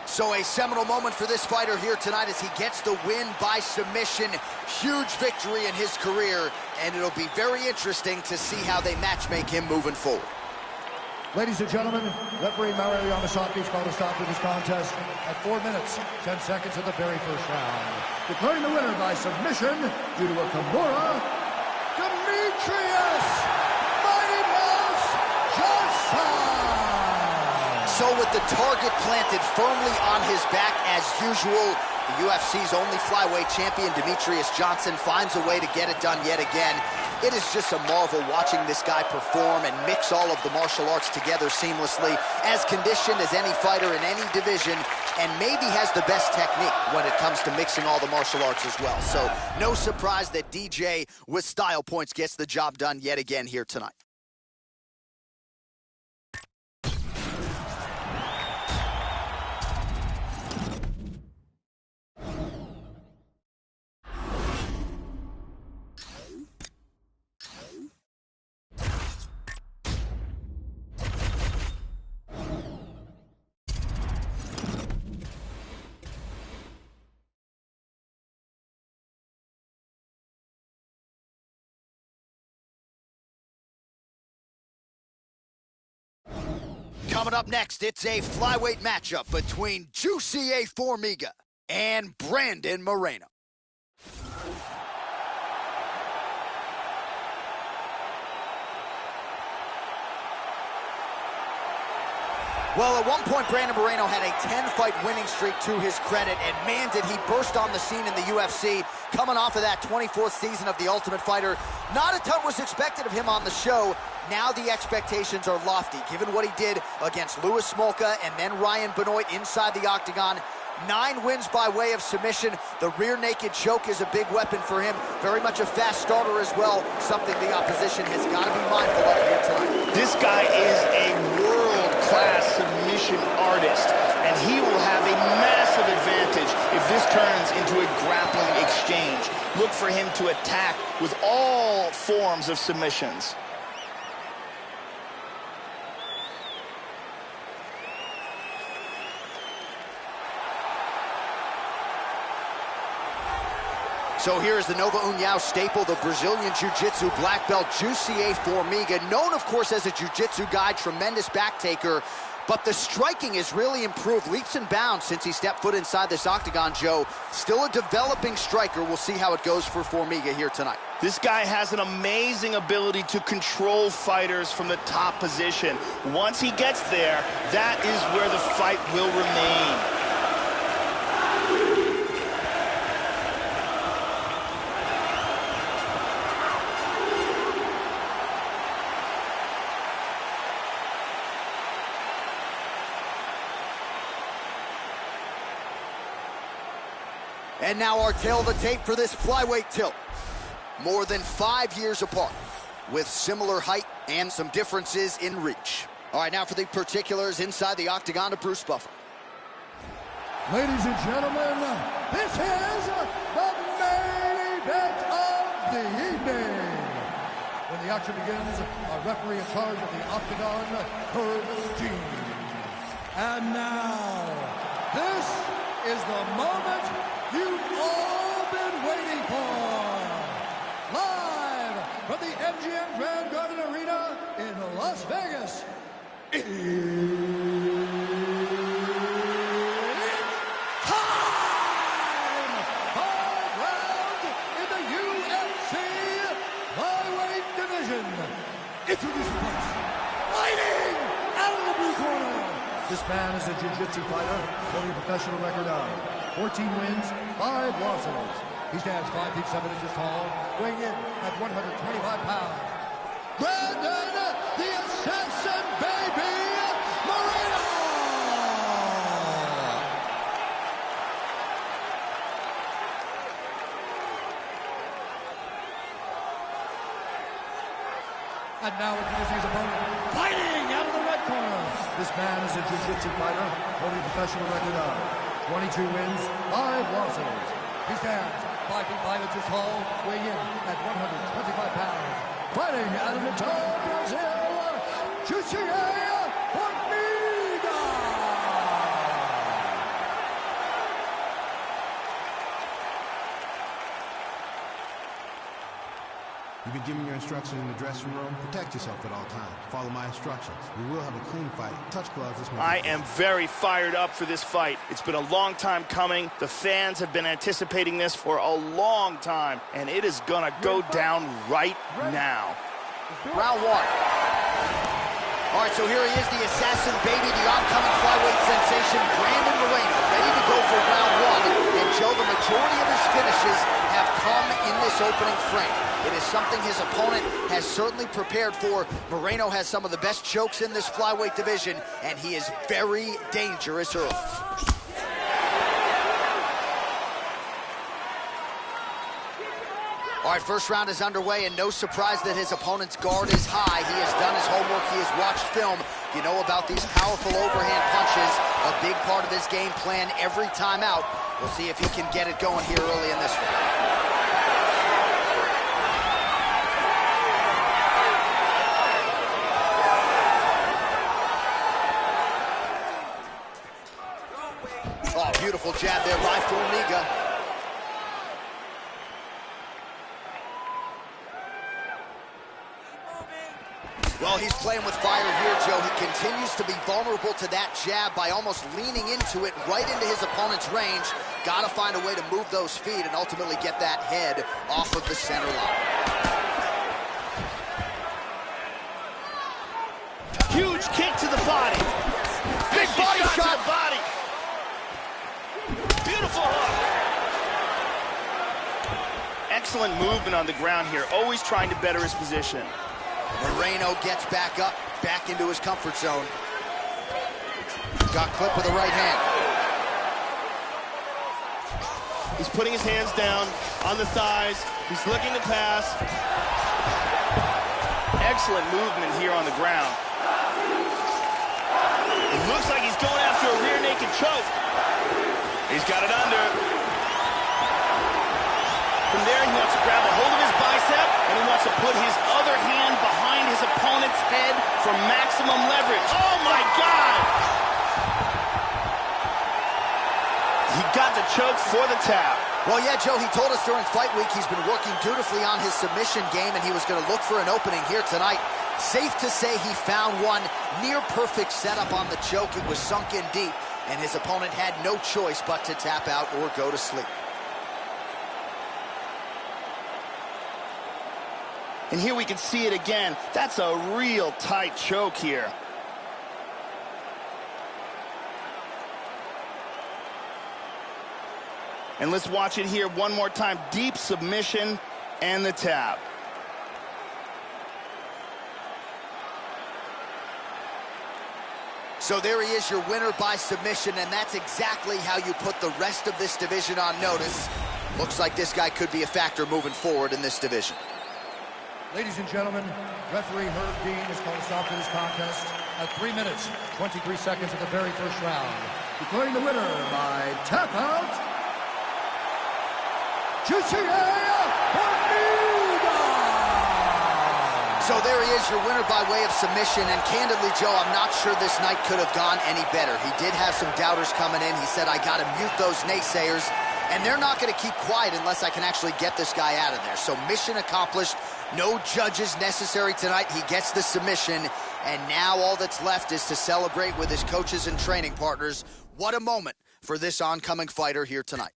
So a seminal moment for this fighter here tonight as he gets the win by submission. Huge victory in his career, and it'll be very interesting to see how they matchmake him moving forward. Ladies and gentlemen, referee Mario Yamasaki's called a stop to this contest at 4 minutes, 10 seconds of the very first round. Declaring the winner by submission due to a Kimura, Demetrius Mighty Mouse Johnson! So So with the target planted firmly on his back as usual, the UFC's only flyweight champion, Demetrious Johnson, finds a way to get it done yet again. It is just a marvel watching this guy perform and mix all of the martial arts together seamlessly, as conditioned as any fighter in any division, and maybe has the best technique when it comes to mixing all the martial arts as well. So no surprise that DJ, with style points, gets the job done yet again here tonight. Coming up next, it's a flyweight matchup between Juicy A. Formiga and Brandon Moreno. Well, at one point, Brandon Moreno had a 10-fight winning streak to his credit, and man, did he burst on the scene in the UFC, coming off of that 24th season of The Ultimate Fighter. Not a ton was expected of him on the show. Now the expectations are lofty, given what he did against Louis Smolka and then Ryan Benoit inside the octagon. 9 wins by way of submission. The rear naked choke is a big weapon for him. Very much a fast starter as well, something the opposition has got to be mindful of here tonight. This guy is a world-class submission artist, and he will have a massive advantage if this turns into a grappling exchange. Look for him to attack with all forms of submissions. So here is the Nova União staple, the Brazilian Jiu-Jitsu black belt, Juicy A. Formiga, known, of course, as a Jiu-Jitsu guy, tremendous back taker, but the striking has really improved leaps and bounds since he stepped foot inside this octagon, Joe. Still a developing striker. We'll see how it goes for Formiga here tonight. This guy has an amazing ability to control fighters from the top position. Once he gets there, that is where the fight will remain. And now our tail of the tape for this flyweight tilt. More than 5 years apart, with similar height and some differences in reach. All right, now for the particulars inside the octagon of Bruce Buffer. Ladies and gentlemen, this is the main event of the evening. When the action begins, a referee in charge of the octagon, Herb Dean. And now, this is the moment you've all been waiting for. Live from the MGM Grand Garden Arena in Las Vegas. It's time! 5 rounds in the UFC flyweight division. Introducing first, fighting out of the blue corner. This man is a jiu-jitsu fighter holding a professional record of 14 wins, 5 losses. He stands 5 feet 7 inches tall, weighing in at 125 pounds. Brandon, the Assassin Baby Moreno! And now introducing his opponent, fighting out of the red corner. This man is a jiu-jitsu fighter holding a professional record of 22 wins, 5 losses. He stands 5 feet 5 inches tall, weighing in at 125 pounds. Fighting out of Natal, Brazil, Juicy A. Formiga! You've been giving your instructions in the dressing room. Protect yourself at all times. Follow my instructions. We will have a clean fight. Touch gloves. I am very fired up for this fight. It's been a long time coming. The fans have been anticipating this for a long time, and it is gonna go down right now. Round 1. All right, so here he is, the assassin baby, the oncoming flyweight sensation, Brandon Moreno, ready to go for round one. And Joe, the majority of his finishes have come in this opening frame. It is something his opponent has certainly prepared for. Moreno has some of the best chokes in this flyweight division, and he is very dangerous early. All right, first round is underway, and no surprise that his opponent's guard is high. He has done his homework. He has watched film. You know about these powerful overhand punches, a big part of his game plan every time out. We'll see if he can get it going here early in this one. Oh, beautiful jab there by Formiga. Well, he's playing with fire here, Joe. He continues to be vulnerable to that jab by almost leaning into it right into his opponent's range. Got to find a way to move those feet and ultimately get that head off of the center line. Huge kick to the body. Big body shot to the body. Beautiful hook. Excellent movement on the ground here, always trying to better his position. Moreno gets back up, back into his comfort zone. Got clipped with the right hand. He's putting his hands down on the thighs. He's looking to pass. Excellent movement here on the ground. It looks like he's going after a rear naked choke. He's got it under. From there, he wants to grab a hold of his bicep, and he wants to put his other hand behind his opponent's head for maximum leverage. Oh, my God! He got the choke for the tap. Well, yeah, Joe, he told us during fight week he's been working dutifully on his submission game, and he was going to look for an opening here tonight. Safe to say he found one. Near-perfect setup on the choke. It was sunk in deep, and his opponent had no choice but to tap out or go to sleep. And here we can see it again. That's a real tight choke here. And let's watch it here one more time. Deep submission and the tap. So there he is, your winner by submission, and that's exactly how you put the rest of this division on notice. Looks like this guy could be a factor moving forward in this division. Ladies and gentlemen, referee Herb Dean has called a stop to this contest at 3 minutes, 23 seconds of the very first round. Declaring the winner by tap out, So there he is, your winner by way of submission, and candidly, Joe, I'm not sure this night could have gone any better. He did have some doubters coming in. He said, I got to mute those naysayers, and they're not going to keep quiet unless I can actually get this guy out of there. So mission accomplished. No judges necessary tonight. He gets the submission, and now all that's left is to celebrate with his coaches and training partners. What a moment for this oncoming fighter here tonight.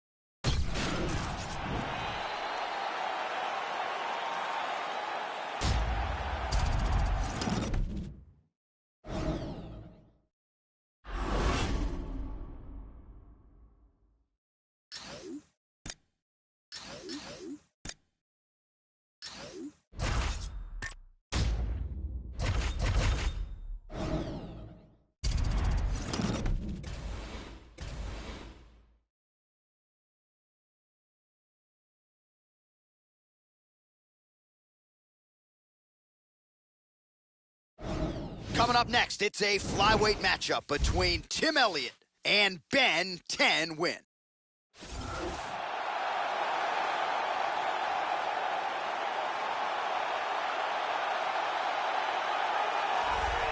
Coming up next, it's a flyweight matchup between Tim Elliott and Ben 10 Win.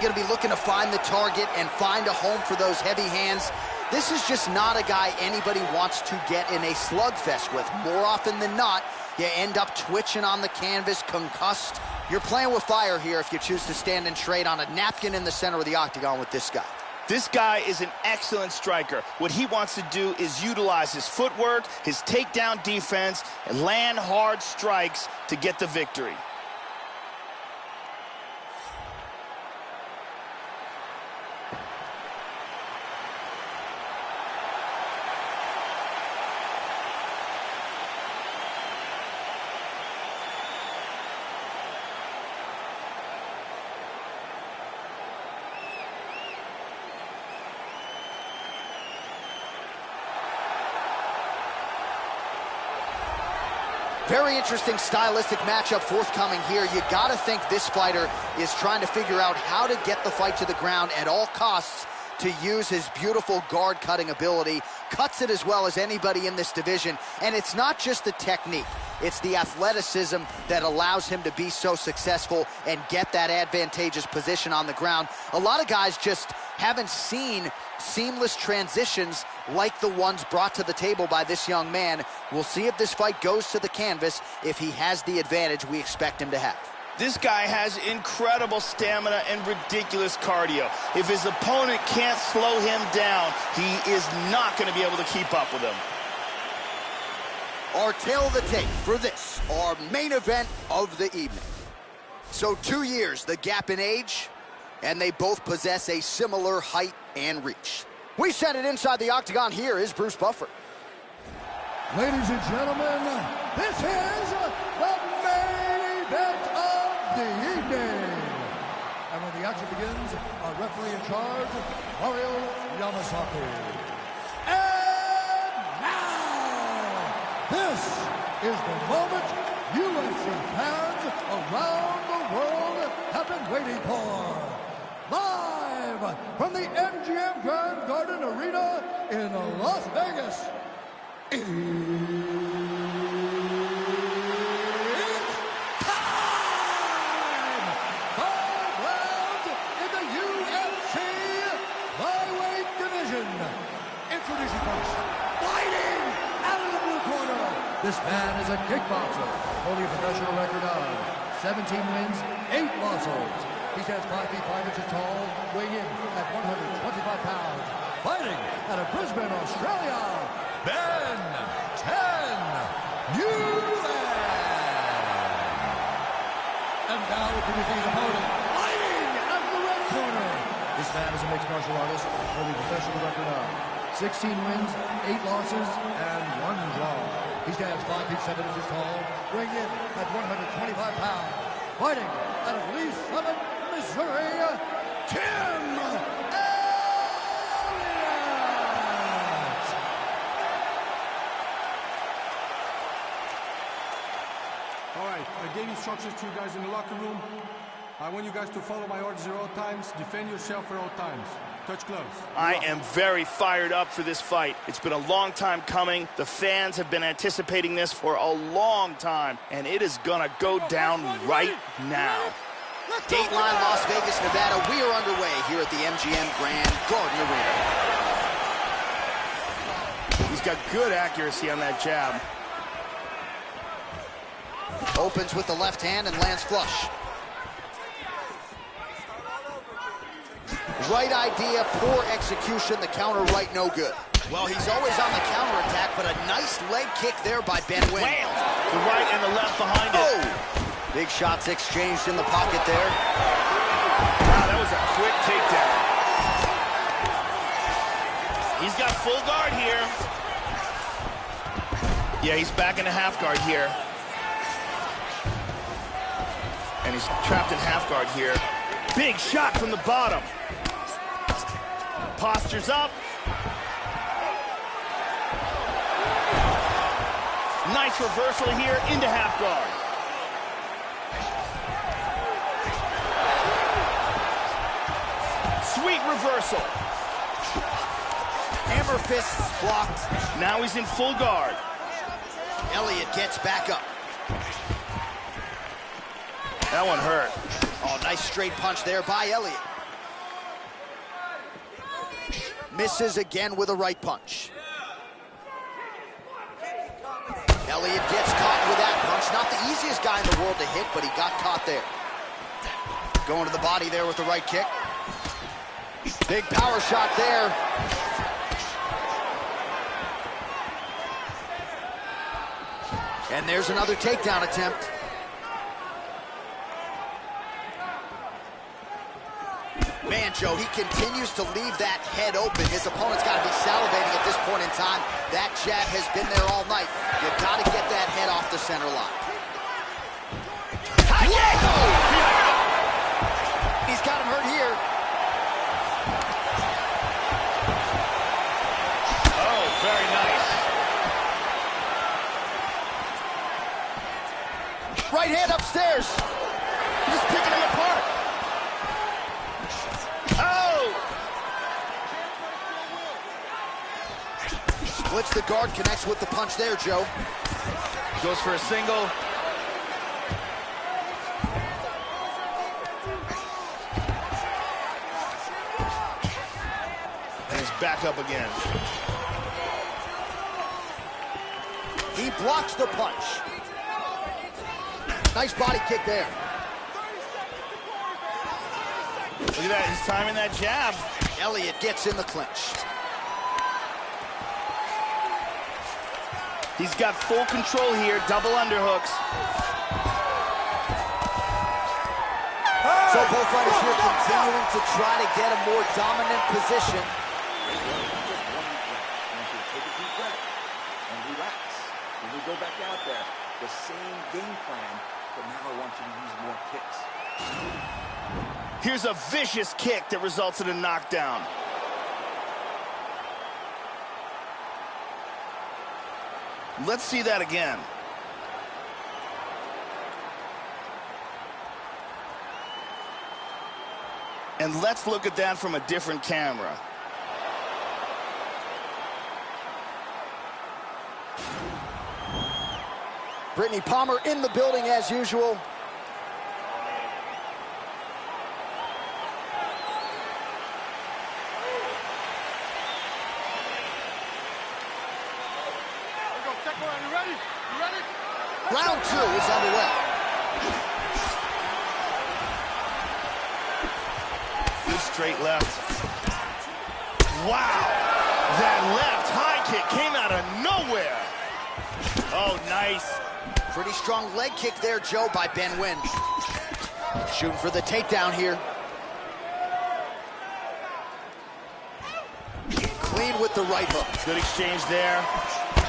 Going to be looking to find the target and find a home for those heavy hands. This is just not a guy anybody wants to get in a slugfest with. More often than not, you end up twitching on the canvas, concussed. You're playing with fire here if you choose to stand and trade on a napkin in the center of the octagon with this guy. This guy is an excellent striker. What he wants to do is utilize his footwork, his takedown defense, and land hard strikes to get the victory. Very interesting stylistic matchup forthcoming here. You gotta think this fighter is trying to figure out how to get the fight to the ground at all costs to use his beautiful guard-cutting ability. Cuts it as well as anybody in this division. And it's not just the technique. It's the athleticism that allows him to be so successful and get that advantageous position on the ground. A lot of guys just haven't seen seamless transitions like the ones brought to the table by this young man. We'll see if this fight goes to the canvas, if he has the advantage we expect him to have. This guy has incredible stamina and ridiculous cardio. If his opponent can't slow him down, he is not going to be able to keep up with him. Our tail of the tape for this, our main event of the evening. So 2 years, the gap in age, and they both possess a similar height and reach. We send it inside the octagon. Here is Bruce Buffer. Ladies and gentlemen, this is the main event of the evening. And when the action begins, our referee in charge, Mario Yamasaki. And now, this is the moment UFC fans around the world have been waiting for. Live from the MGM Grand Garden Arena in Las Vegas. It's time! 5 rounds in the UFC flyweight division. Introducing first, fighting out of the blue corner. This man is a kickboxer, holding a professional record of 17 wins, 8 losses. He stands 5 feet 5 inches tall, weighing in at 125 pounds. Fighting out of Brisbane, Australia, Ben 10 U.S. And now introducing his opponent, fighting out of the red corner. This man is a mixed martial artist, holding a professional record of 16 wins, 8 losses, and 1 draw. He stands 5 feet 7 inches tall, weighing in at 125 pounds. Fighting out of Lee Summit, Missouri, Tim Elliott. All right, I gave instructions to you guys in the locker room. I want you guys to follow my orders at all times. Defend yourself at all times. Touch gloves. I am very fired up for this fight. It's been a long time coming. The fans have been anticipating this for a long time, and it is gonna go down right now. Dateline, Las Vegas, Nevada. We are underway here at the MGM Grand Garden Arena. He's got good accuracy on that jab. Opens with the left hand and lands flush. Right idea, poor execution. The counter right, no good. Well, he's always on the counterattack, but a nice leg kick there by Ben Wynn. Wham! The right and the left behind it. Oh! Big shots exchanged in the pocket there. Wow, that was a quick takedown. He's got full guard here. Yeah, he's back in a half guard here. And he's trapped in half guard here. Big shot from the bottom. Postures up. Nice reversal here into half guard. Sweet reversal. Hammer fists blocked. Now he's in full guard. Elliott gets back up. That one hurt. Oh, nice straight punch there by Elliott. Misses again with a right punch. Elliott gets caught with that punch. Not the easiest guy in the world to hit, but he got caught there. Going to the body there with the right kick. Big power shot there. And there's another takedown attempt. Man, Joe, he continues to leave that head open. His opponent's got to be salivating at this point in time. That jab has been there all night. You got to get that head off the center line. He's got him hurt here. Oh, very nice. cares? He's just picking him apart. Oh! Splits the guard, connects with the punch there, Joe. Goes for a single. And he's back up again. He blocks the punch. Nice body kick there. Look at that, he's timing that jab. Elliott gets in the clinch. He's got full control here, double underhooks. So both fighters here continuing to try to get a more dominant position. Take a deep breath and relax. When we go back out there, the same game plan, but now I want you to use more kicks. Here's a vicious kick that results in a knockdown. Let's see that again. And let's look at that from a different camera. Brittany Palmer in the building as usual. Round 2 is underway. Good straight left. Wow! That left high kick came out of nowhere. Oh, nice. Pretty strong leg kick there, Joe, by Ben Nguyen. Shooting for the takedown here. Clean with the right hook. Good exchange there.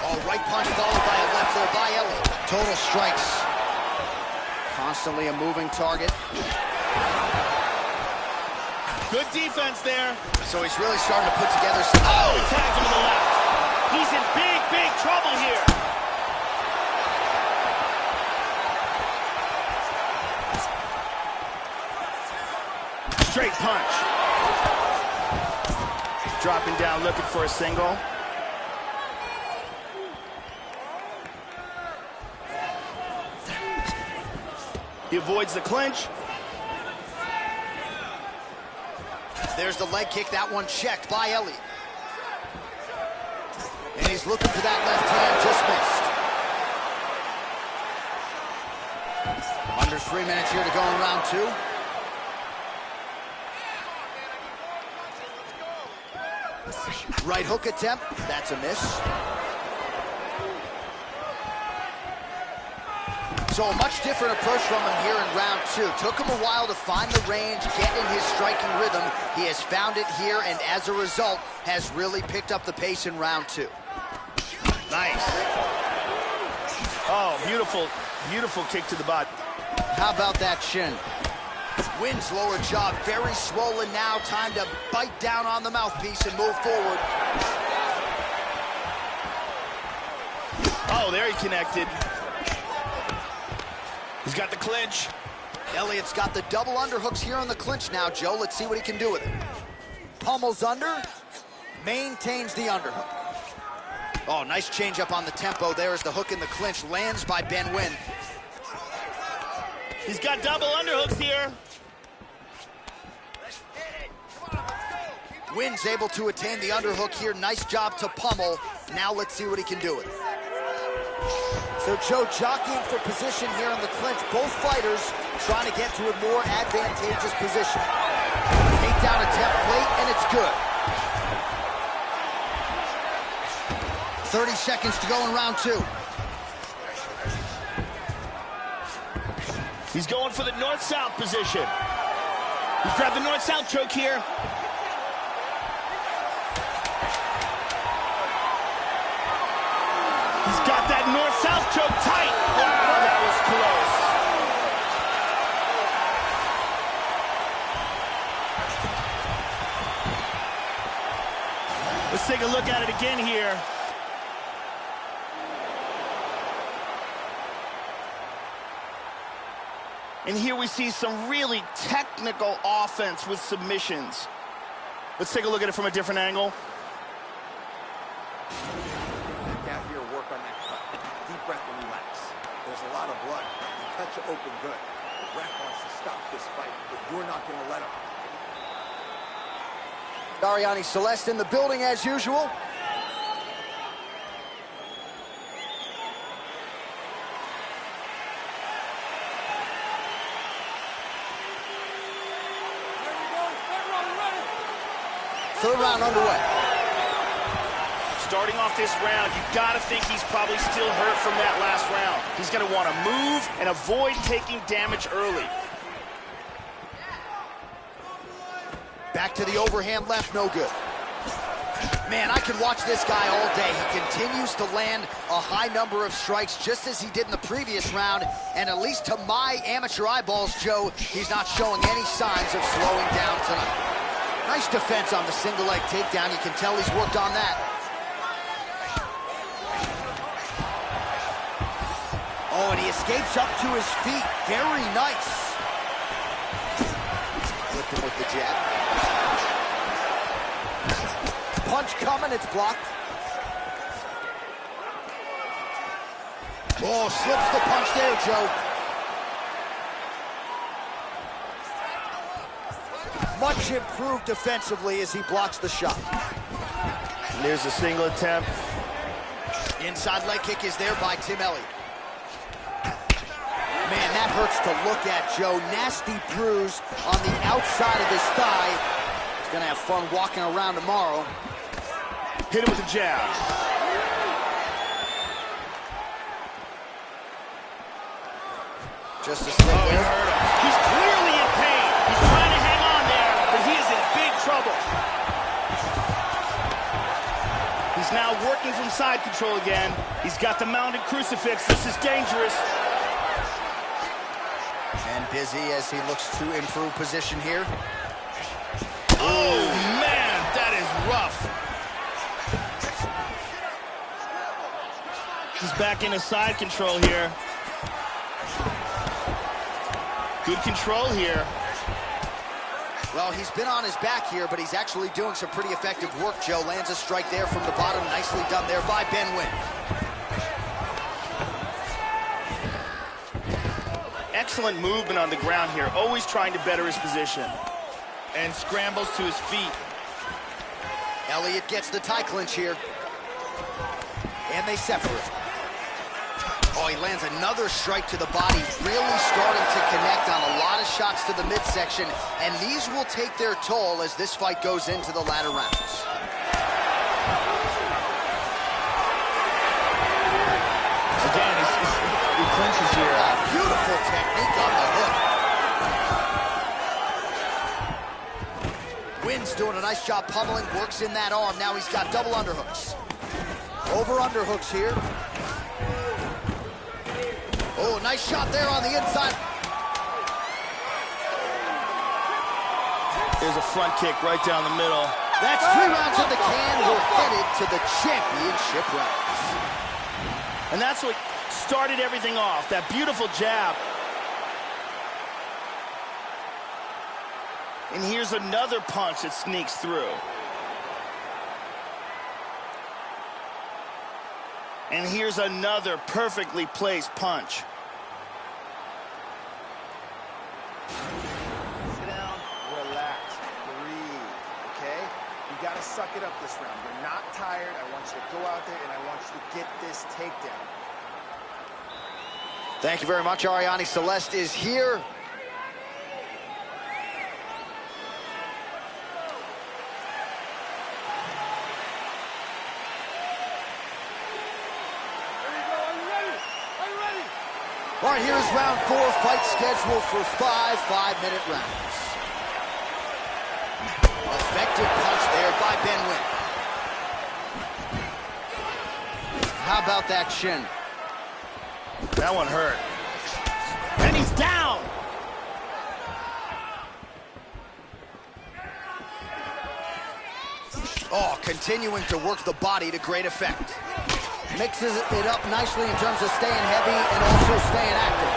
Oh, right punch followed by a left there by Elliott. Total strikes. Constantly a moving target. Good defense there. So he's really starting to put together some... Oh, he tags him with the left. He's in big, big trouble here. Straight punch. Dropping down, looking for a single. He avoids the clinch. There's the leg kick. That one checked by Elliott. And he's looking for that left hand, just missed. Under 3 minutes here to go in round 2. Right hook attempt. That's a miss. So a much different approach from him here in round 2. Took him a while to find the range, get in his striking rhythm. He has found it here, and as a result, has really picked up the pace in round 2. Nice. Oh, beautiful, beautiful kick to the butt. How about that shin? Nguyen's lower jaw very swollen now. Time to bite down on the mouthpiece and move forward. Oh, there he connected. He's got the clinch. Elliott's got the double underhooks here on the clinch now, Joe. Let's see what he can do with it. Pummels under, maintains the underhook. Oh, nice change up on the tempo. There is the hook in the clinch. Lands by Ben Nguyen. He's got double underhooks here. Nguyen's able to attain the underhook here. Nice job to pummel. Now let's see what he can do with it. So Joe jockeying for position here in the clinch. Both fighters trying to get to a more advantageous position. Takedown attempt late, and it's good. 30 seconds to go in round 2. He's going for the north-south position. He grabbed the north-south choke here. He's got that north-south choke tight. Wow, that was close. Let's take a look at it again here. And here we see some really technical offense with submissions. Let's take a look at it from a different angle. Back out here, work on that cut. Deep breath and relax. There's a lot of blood. The cuts are open good. The ref wants to stop this fight, but you're not going to let him. Ariane Celeste in the building as usual. Third round underway. Starting off this round, you gotta think he's probably still hurt from that last round. He's gonna want to move and avoid taking damage early. Back to the overhand left, no good. Man, I could watch this guy all day. He continues to land a high number of strikes, just as he did in the previous round. And at least to my amateur eyeballs, Joe, he's not showing any signs of slowing down tonight. Nice defense on the single leg takedown. You can tell he's worked on that. Oh, and he escapes up to his feet. Very nice. Flipped him with the jab. Punch coming, it's blocked. Oh, slips the punch there, Joe. Much improved defensively as he blocks the shot. And there's a single attempt. Inside leg kick is there by Tim Elliott. Man, that hurts to look at, Joe. Nasty bruise on the outside of his thigh. He's gonna have fun walking around tomorrow. Hit him with a jab. Just a slip Oh, he there. hurt him. He's clearly in pain. He's trying to hang on there, but he is in big trouble. He's now working from side control again. He's got the mounted crucifix. This is dangerous. And busy as he looks to improve position here. Oh, man, that is rough. He's back into side control here. Good control here. Well, he's been on his back here, but he's actually doing some pretty effective work, Joe. Lands a strike there from the bottom. Nicely done there by Ben Wynn. Excellent movement on the ground here. Always trying to better his position. And scrambles to his feet. Elliott gets the tie clinch here. And they separate. Oh, he lands another strike to the body, really starting to connect on a lot of shots to the midsection, and these will take their toll as this fight goes into the latter rounds. Again, he clinches here. Oh, beautiful technique on the hook. Wynn's doing a nice job pummeling, works in that arm. Now he's got double underhooks. Over underhooks here. Oh, nice shot there on the inside. There's a front kick right down the middle. That's 3 rounds in the can. We're headed to the championship rounds. And that's what started everything off, that beautiful jab. And here's another punch that sneaks through. And here's another perfectly placed punch. Sit down, relax, breathe, okay? You gotta suck it up this round. You're not tired. I want you to go out there and I want you to get this takedown. Thank you very much. Ariane Celeste is here. All right, here is round 4, fight scheduled for 5 5-minute rounds. Effective punch there by Ben Wynn. How about that shin? That one hurt. And he's down! Oh, continuing to work the body to great effect. Mixes it up nicely in terms of staying heavy and also staying active.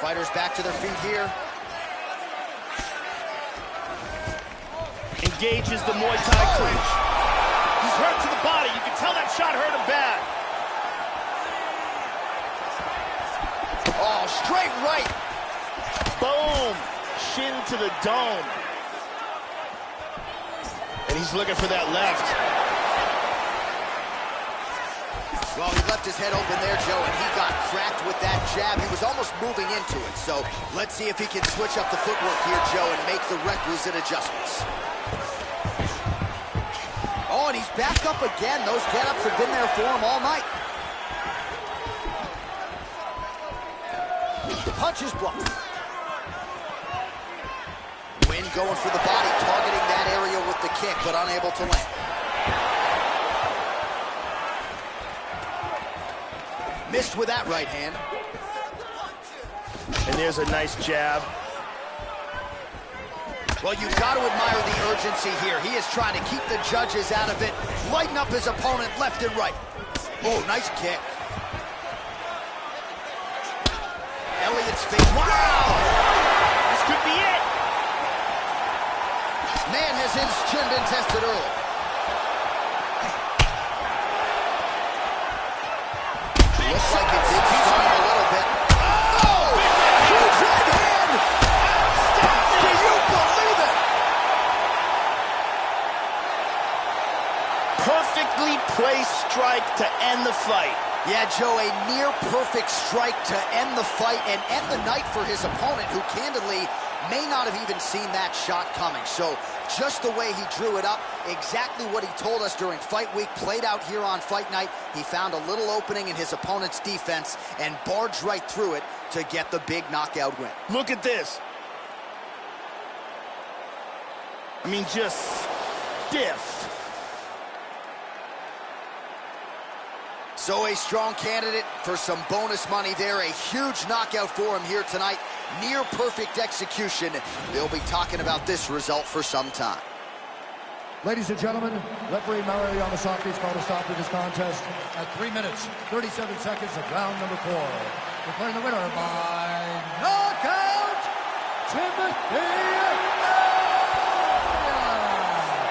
Fighters back to their feet here. Engages the Muay Thai clinch. He's hurt to the body. You can tell that shot hurt him bad. Oh, straight right. Boom. Shin to the dome. And he's looking for that left. Well, he left his head open there, Joe, and he got cracked with that jab. He was almost moving into it. So let's see if he can switch up the footwork here, Joe, and make the requisite adjustments. Oh, and he's back up again. Those get-ups have been there for him all night. The punch is blocked. Wynn going for the body, targeting that area with the kick, but unable to land. Missed with that right hand. And there's a nice jab. Well, you've got to admire the urgency here. He is trying to keep the judges out of it, lighten up his opponent left and right. Oh, nice kick. Elliott's face. Wow! This could be it. Man, has his chin been tested early. Looks like it did sting a little bit. Oh! Huge right hand! Can you believe it? Perfectly placed strike to end the fight. Yeah, Joe, a near-perfect strike to end the fight and end the night for his opponent, who candidly may not have even seen that shot coming. So just the way he drew it up, exactly what he told us during fight week, played out here on fight night. He found a little opening in his opponent's defense and barged right through it to get the big knockout win. Look at this. I mean, just stiff. So a strong candidate for some bonus money there. A huge knockout for him here tonight. Near perfect execution. They'll be talking about this result for some time. Ladies and gentlemen, referee Mario Yamasaki has called a stop to this contest at 3 minutes, 37 seconds of round number 4. Declaring the winner by knockout, Timothy.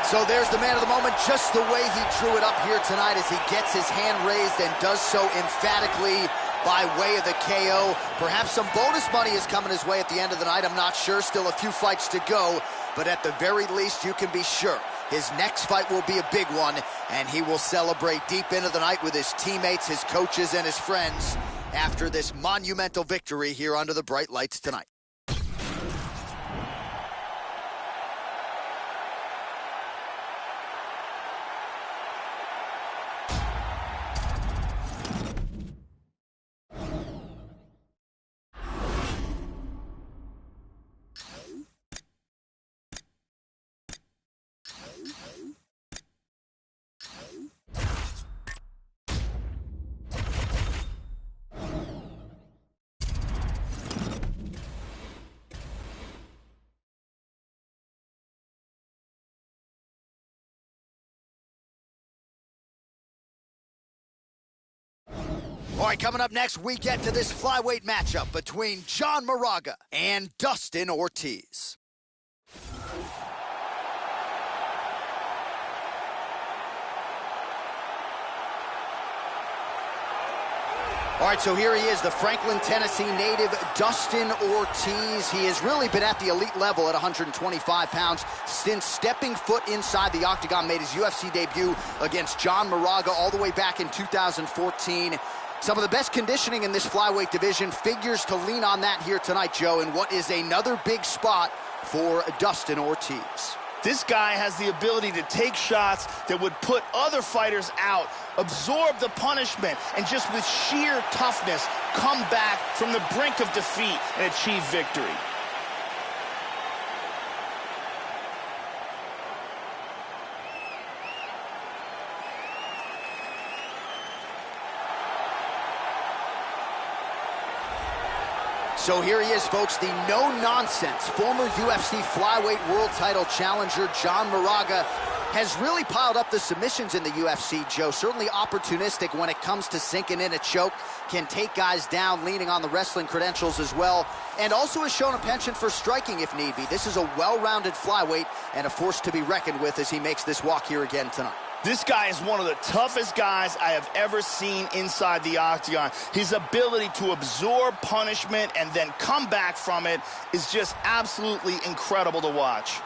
So there's the man of the moment, just the way he drew it up here tonight as he gets his hand raised and does so emphatically by way of the KO. Perhaps some bonus money is coming his way at the end of the night. I'm not sure. Still a few fights to go. But at the very least, you can be sure his next fight will be a big one, and he will celebrate deep into the night with his teammates, his coaches, and his friends after this monumental victory here under the bright lights tonight. All right, coming up next, we get to this flyweight matchup between John Moraga and Dustin Ortiz. All right, so here he is, the Franklin, Tennessee native, Dustin Ortiz. He has really been at the elite level at 125 pounds since stepping foot inside the octagon, made his UFC debut against John Moraga all the way back in 2014. Some of the best conditioning in this flyweight division, figures to lean on that here tonight, Joe, in what is another big spot for Dustin Ortiz. This guy has the ability to take shots that would put other fighters out, absorb the punishment, and just with sheer toughness, come back from the brink of defeat and achieve victory. So here he is, folks, the no-nonsense former UFC flyweight world title challenger, John Moraga. has really piled up the submissions in the UFC, Joe. Certainly opportunistic when it comes to sinking in a choke. Can take guys down, leaning on the wrestling credentials as well. And also has shown a penchant for striking if need be. This is a well-rounded flyweight and a force to be reckoned with as he makes this walk here again tonight. This guy is one of the toughest guys I have ever seen inside the octagon. His ability to absorb punishment and then come back from it is just absolutely incredible to watch.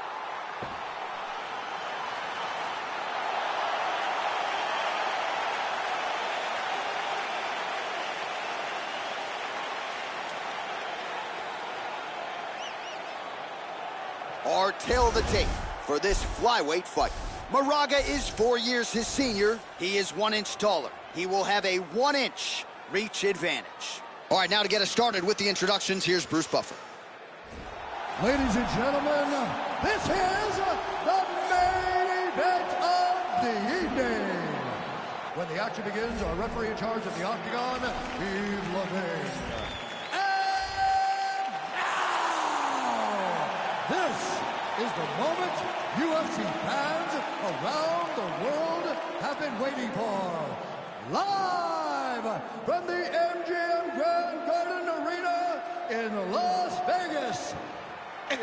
Our tail of the tape for this flyweight fight. Marcotte is 4 years his senior. He is 1 inch taller. He will have a 1 inch reach advantage. All right, now to get us started with the introductions, here's Bruce Buffer. Ladies and gentlemen, this is the main event of the evening. When the action begins, our referee in charge of the octagon, Yves Levine. And now, this is the moment UFC fans around the world have been waiting for. Live from the MGM Grand Garden Arena in Las Vegas. It's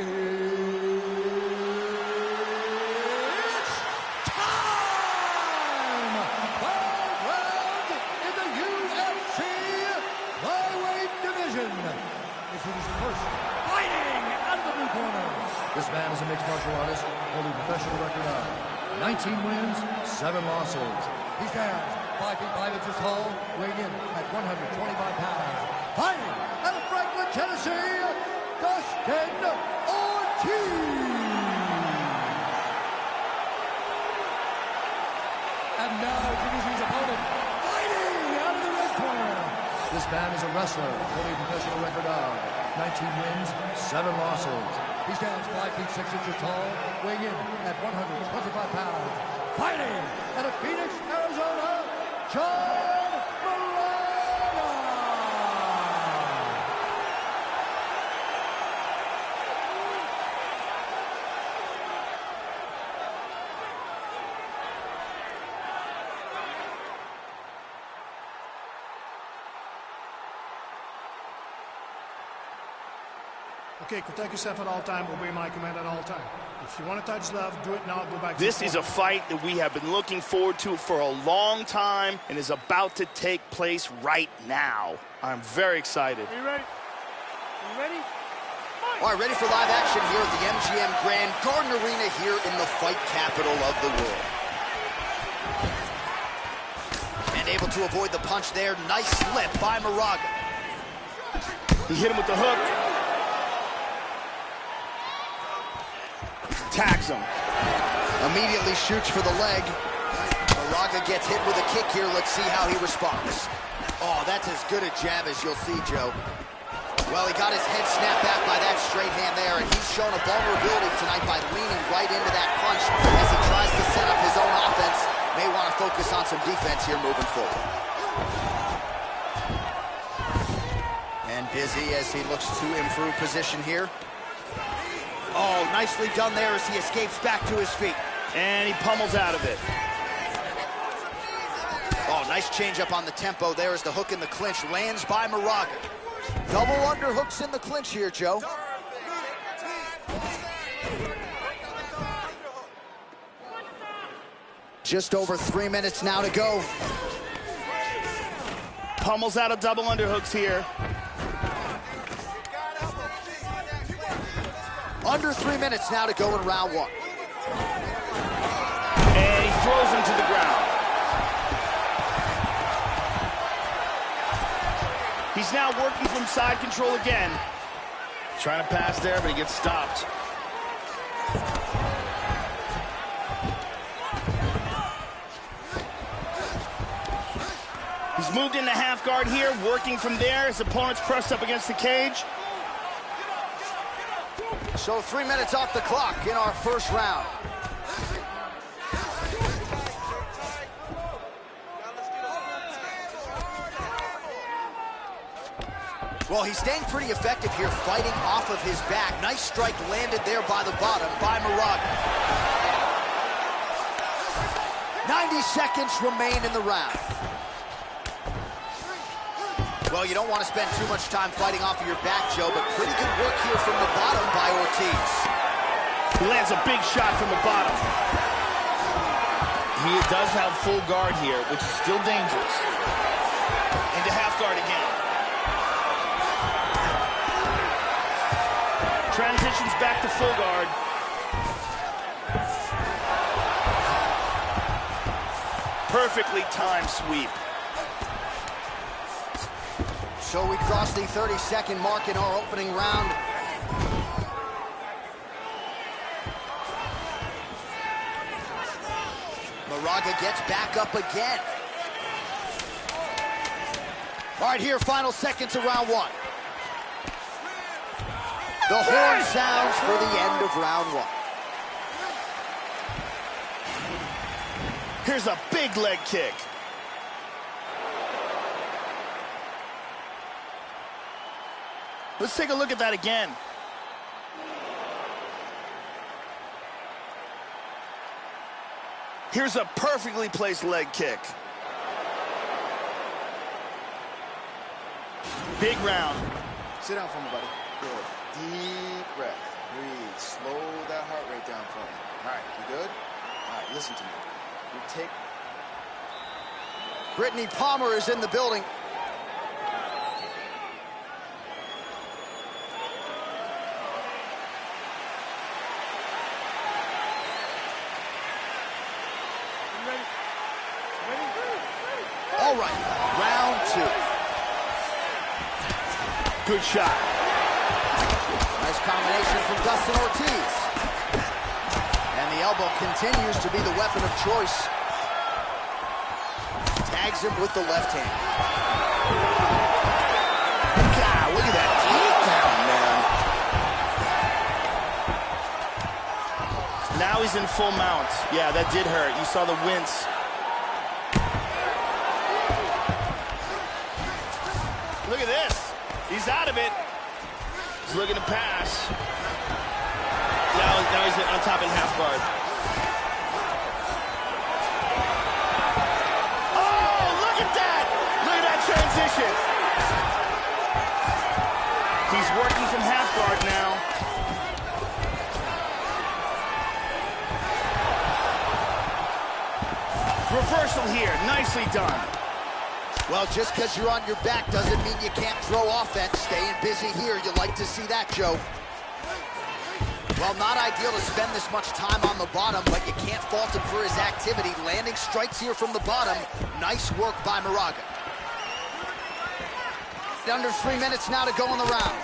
time! 5 rounds in the UFC flyweight division. This is first fighting out of the blue corner. This man is a mixed martial artist, holding a professional record of 19 wins, 7 losses. He stands 5 feet 5 inches tall, weighing in at 125 pounds. Fighting out of Franklin, Tennessee, Dustin Ortiz. And now introducing his opponent, fighting out of the red corner. This man is a wrestler, holding a professional record of 19 wins, 7 losses. He stands 5 feet 6 inches tall, weighing in at 125 pounds. Fighting out of Phoenix, Arizona, John Moreno. Okay, protect yourself at all time, obey my command at all time. If you want to touch love, do it now, go back to This is a fight that we have been looking forward to for a long time and is about to take place right now. I'm very excited. Are you ready? Are you ready? All right, ready for live action here at the MGM Grand Garden Arena here in the fight capital of the world. And able to avoid the punch there. Nice slip by Marcotte. He hit him with the hook. Tags him. Immediately shoots for the leg. Marcotte gets hit with a kick here. Let's see how he responds. Oh, that's as good a jab as you'll see, Joe. Well, he got his head snapped back by that straight hand there, and he's shown a vulnerability tonight by leaning right into that punch as he tries to set up his own offense. May want to focus on some defense here moving forward. And busy as he looks to improve position here. Oh, nicely done there as he escapes back to his feet. And he pummels out of it. Oh, nice change up on the tempo there as the hook in the clinch lands by Marcotte. Double underhooks in the clinch here, Joe. Just over 3 minutes now to go. Pummels out of double underhooks here. Under 3 minutes now to go in round 1. And he throws him to the ground. He's now working from side control again. Trying to pass there, but he gets stopped. He's moved into half guard here, working from there. His opponent's pressed up against the cage. So 3 minutes off the clock in our first round. Well, he's staying pretty effective here, fighting off of his back. Nice strike landed there by the bottom by Marcotte. 90 seconds remain in the round. Well, you don't want to spend too much time fighting off of your back, Joe, but pretty good work here from the bottom by Ortiz. He lands a big shot from the bottom. He does have full guard here, which is still dangerous. Into half guard again. Transitions back to full guard. Perfectly timed sweep. So we crossed the 30-second mark in our opening round. Moraga gets back up again. All right, here, final seconds of round one. The horn sounds for the end of round one. Here's a big leg kick. Let's take a look at that again. Here's a perfectly placed leg kick. Big round. Sit down for me, buddy. Good. Deep breath. Breathe. Slow that heart rate down for me. All right, you good? All right, listen to me. You take... Brittany Palmer is in the building. All right, round two. Good shot. Nice combination from Dustin Ortiz. And the elbow continues to be the weapon of choice. Tags him with the left hand. God, look at that takedown, man. Now he's in full mount. Yeah, that did hurt. You saw the wince. Look at this. He's out of it. He's looking to pass. Now he's on top in half guard. Oh, look at that. Look at that transition. He's working from half guard now. Reversal here. Nicely done. Well, just because you're on your back doesn't mean you can't throw offense. Staying busy here, you like to see that, Joe. Well, not ideal to spend this much time on the bottom, but you can't fault him for his activity. Landing strikes here from the bottom. Nice work by Moraga. Under 3 minutes now to go in the round.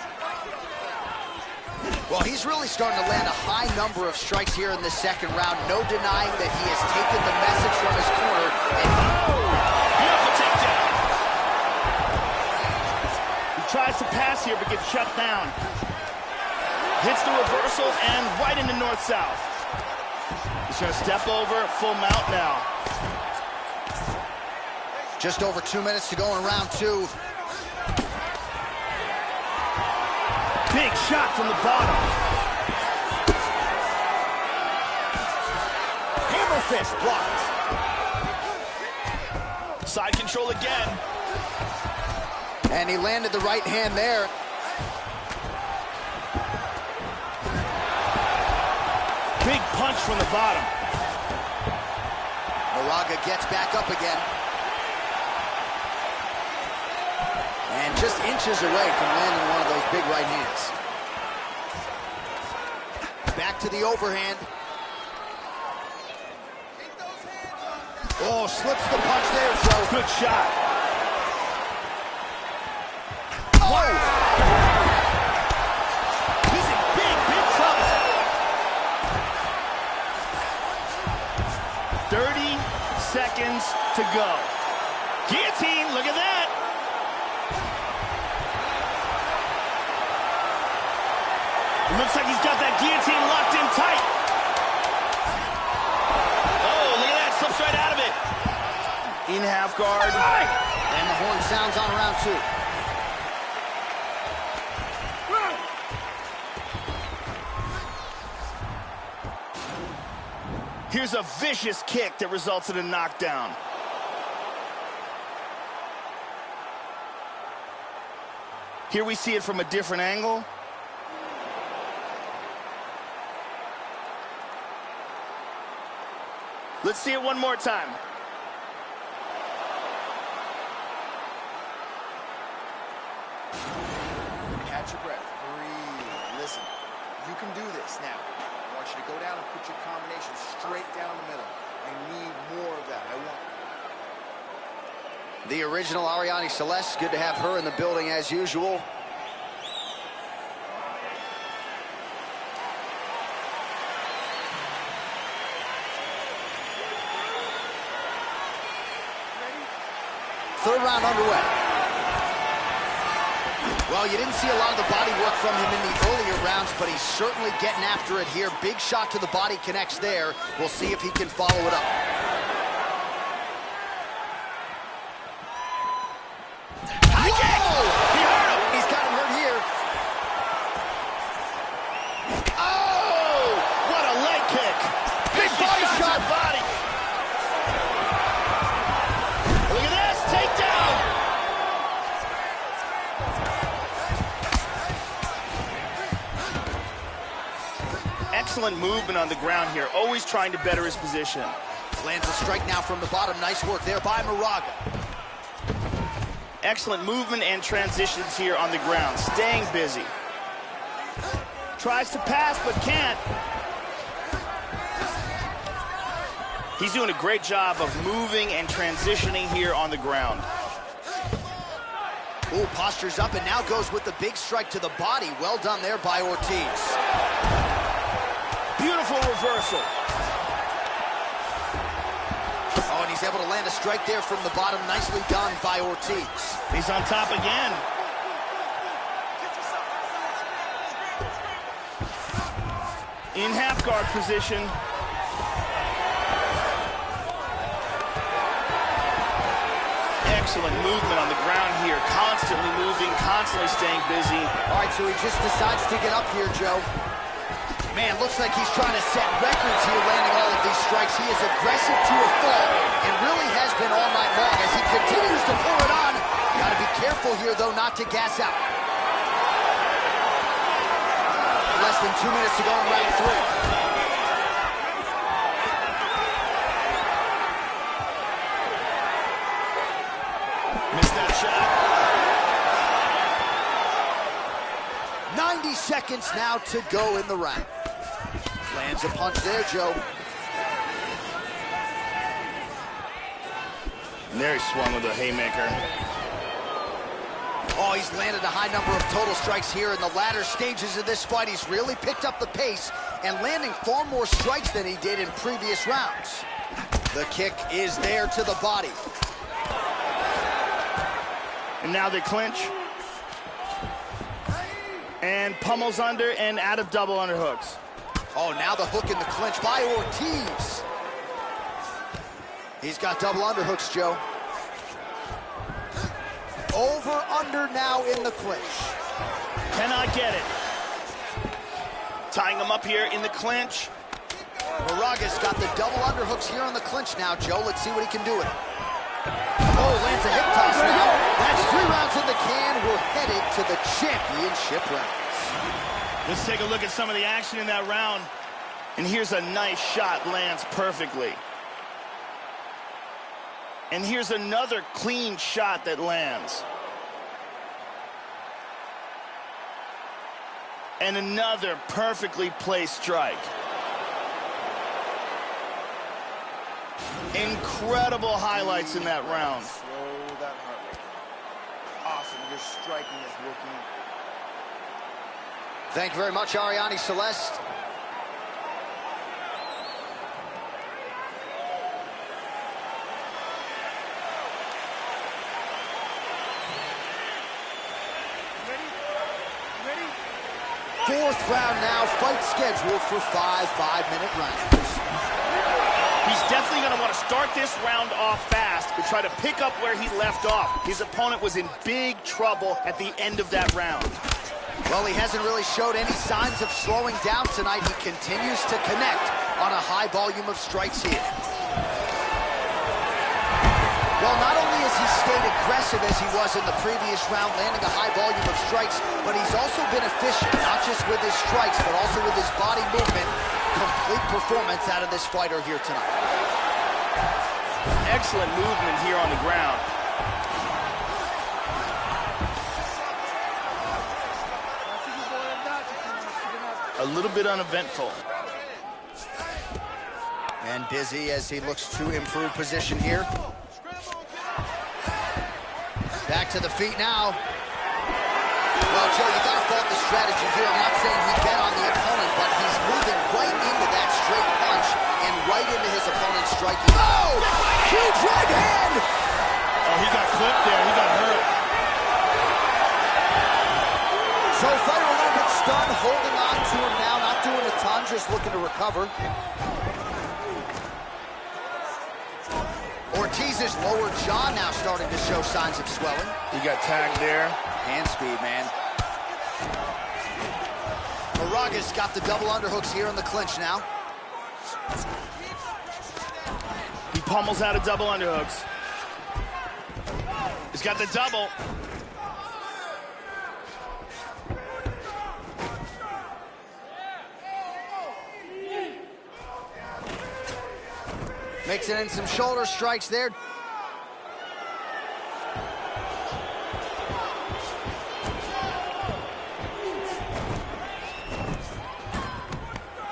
Well, he's really starting to land a high number of strikes here in the second round. No denying that he has taken the message from his corner. And beautiful takedown. He tries to pass here, but gets shut down. Hits the reversal and right into north-south. He's going to step over, full mount now. Just over 2 minutes to go in round two. Big shot from the bottom. Hammer fist blocked. Side control again. And he landed the right hand there. Big punch from the bottom. Moraga gets back up again. And just inches away from landing one of those big right hands. Back to the overhand. Oh, slips the punch there, Joe. Good shot. Oh! He's in big trouble. 30 seconds to go. Guillotine, look at that. It looks like he's got that guillotine locked in tight. Oh, look at that, slips right out of it. In half guard. And the horn sounds on round two. Here's a vicious kick that results in a knockdown. Here we see it from a different angle. Let's see it one more time. Catch your breath. Breathe. Listen, you can do this now. I want you to go down and put your combination straight down the middle. I need more of that. I want... The original Arianny Celeste, good to have her in the building as usual. Third round underway. Well, you didn't see a lot of the body work from him in the earlier rounds, but he's certainly getting after it here. Big shot to the body connects there. We'll see if he can follow it up. High kick! He hurt him! He's got him hurt here. Oh! What a leg kick! Big body shot. Body. Look at this! Takedown! Excellent movement on the ground here. Always trying to better his position. Lands a strike now from the bottom. Nice work there by Moraga. Excellent movement and transitions here on the ground. Staying busy. Tries to pass, but can't. He's doing a great job of moving and transitioning here on the ground. Ooh, postures up and now goes with the big strike to the body. Well done there by Ortiz. Beautiful reversal. Oh, and he's able to land a strike there from the bottom. Nicely done by Ortiz. He's on top again. In half guard position. Excellent movement on the ground here. Constantly moving, constantly staying busy. All right, so he just decides to get up here, Joe. Man, looks like he's trying to set records here, landing all of these strikes. He is aggressive to a fault and really has been all night long as he continues to pour it on. Got to be careful here, though, not to gas out. Less than 2 minutes to go in round 3. Missed that shot. 90 seconds now to go in the round. Lands a punch there, Joe. And there he swung with a haymaker. Oh, he's landed a high number of total strikes here in the latter stages of this fight. He's really picked up the pace and landing far more strikes than he did in previous rounds. The kick is there to the body. And now they clinch. And pummels under and out of double underhooks. Oh, now the hook in the clinch by Ortiz. He's got double underhooks, Joe. Over, under now in the clinch. Cannot get it. Tying him up here in the clinch. Moraga's got the double underhooks here in the clinch now, Joe. Let's see what he can do with it. Oh, lands a hip toss now. That's 3 rounds in the can. We're headed to the championship rounds. Let's take a look at some of the action in that round. And here's a nice shot, lands perfectly. And here's another clean shot that lands. And another perfectly placed strike. Incredible highlights in that round. Slow that heart rate down. Awesome, your striking is working. Thank you very much, Arianny Celeste. Fourth round now, fight scheduled for 5 5-minute rounds. He's definitely going to want to start this round off fast to try to pick up where he left off. His opponent was in big trouble at the end of that round. Well, he hasn't really showed any signs of slowing down tonight. He continues to connect on a high volume of strikes here. Well, not only has he stayed aggressive as he was in the previous round, landing a high volume of strikes, but he's also been efficient, not just with his strikes, but also with his body movement. Complete performance out of this fighter here tonight. Excellent movement here on the ground. A little bit uneventful. And busy as he looks to improve position here. Back to the feet now. Well, Joe, you gotta fault the strategy here. I'm not saying he bet on the opponent, but he's moving right into that straight punch and right into his opponent's striking. Oh! Huge right hand! Oh, he got clipped there. He got hurt. So fighter a little bit stunned, holding on to him now, not doing a ton, just looking to recover. Ortiz's lower jaw now starting to show signs of swelling. He got tagged there. Hand speed, man. Maraga's got the double underhooks here in the clinch now. He pummels out of double underhooks. He's got the double. Mixing in some shoulder strikes there.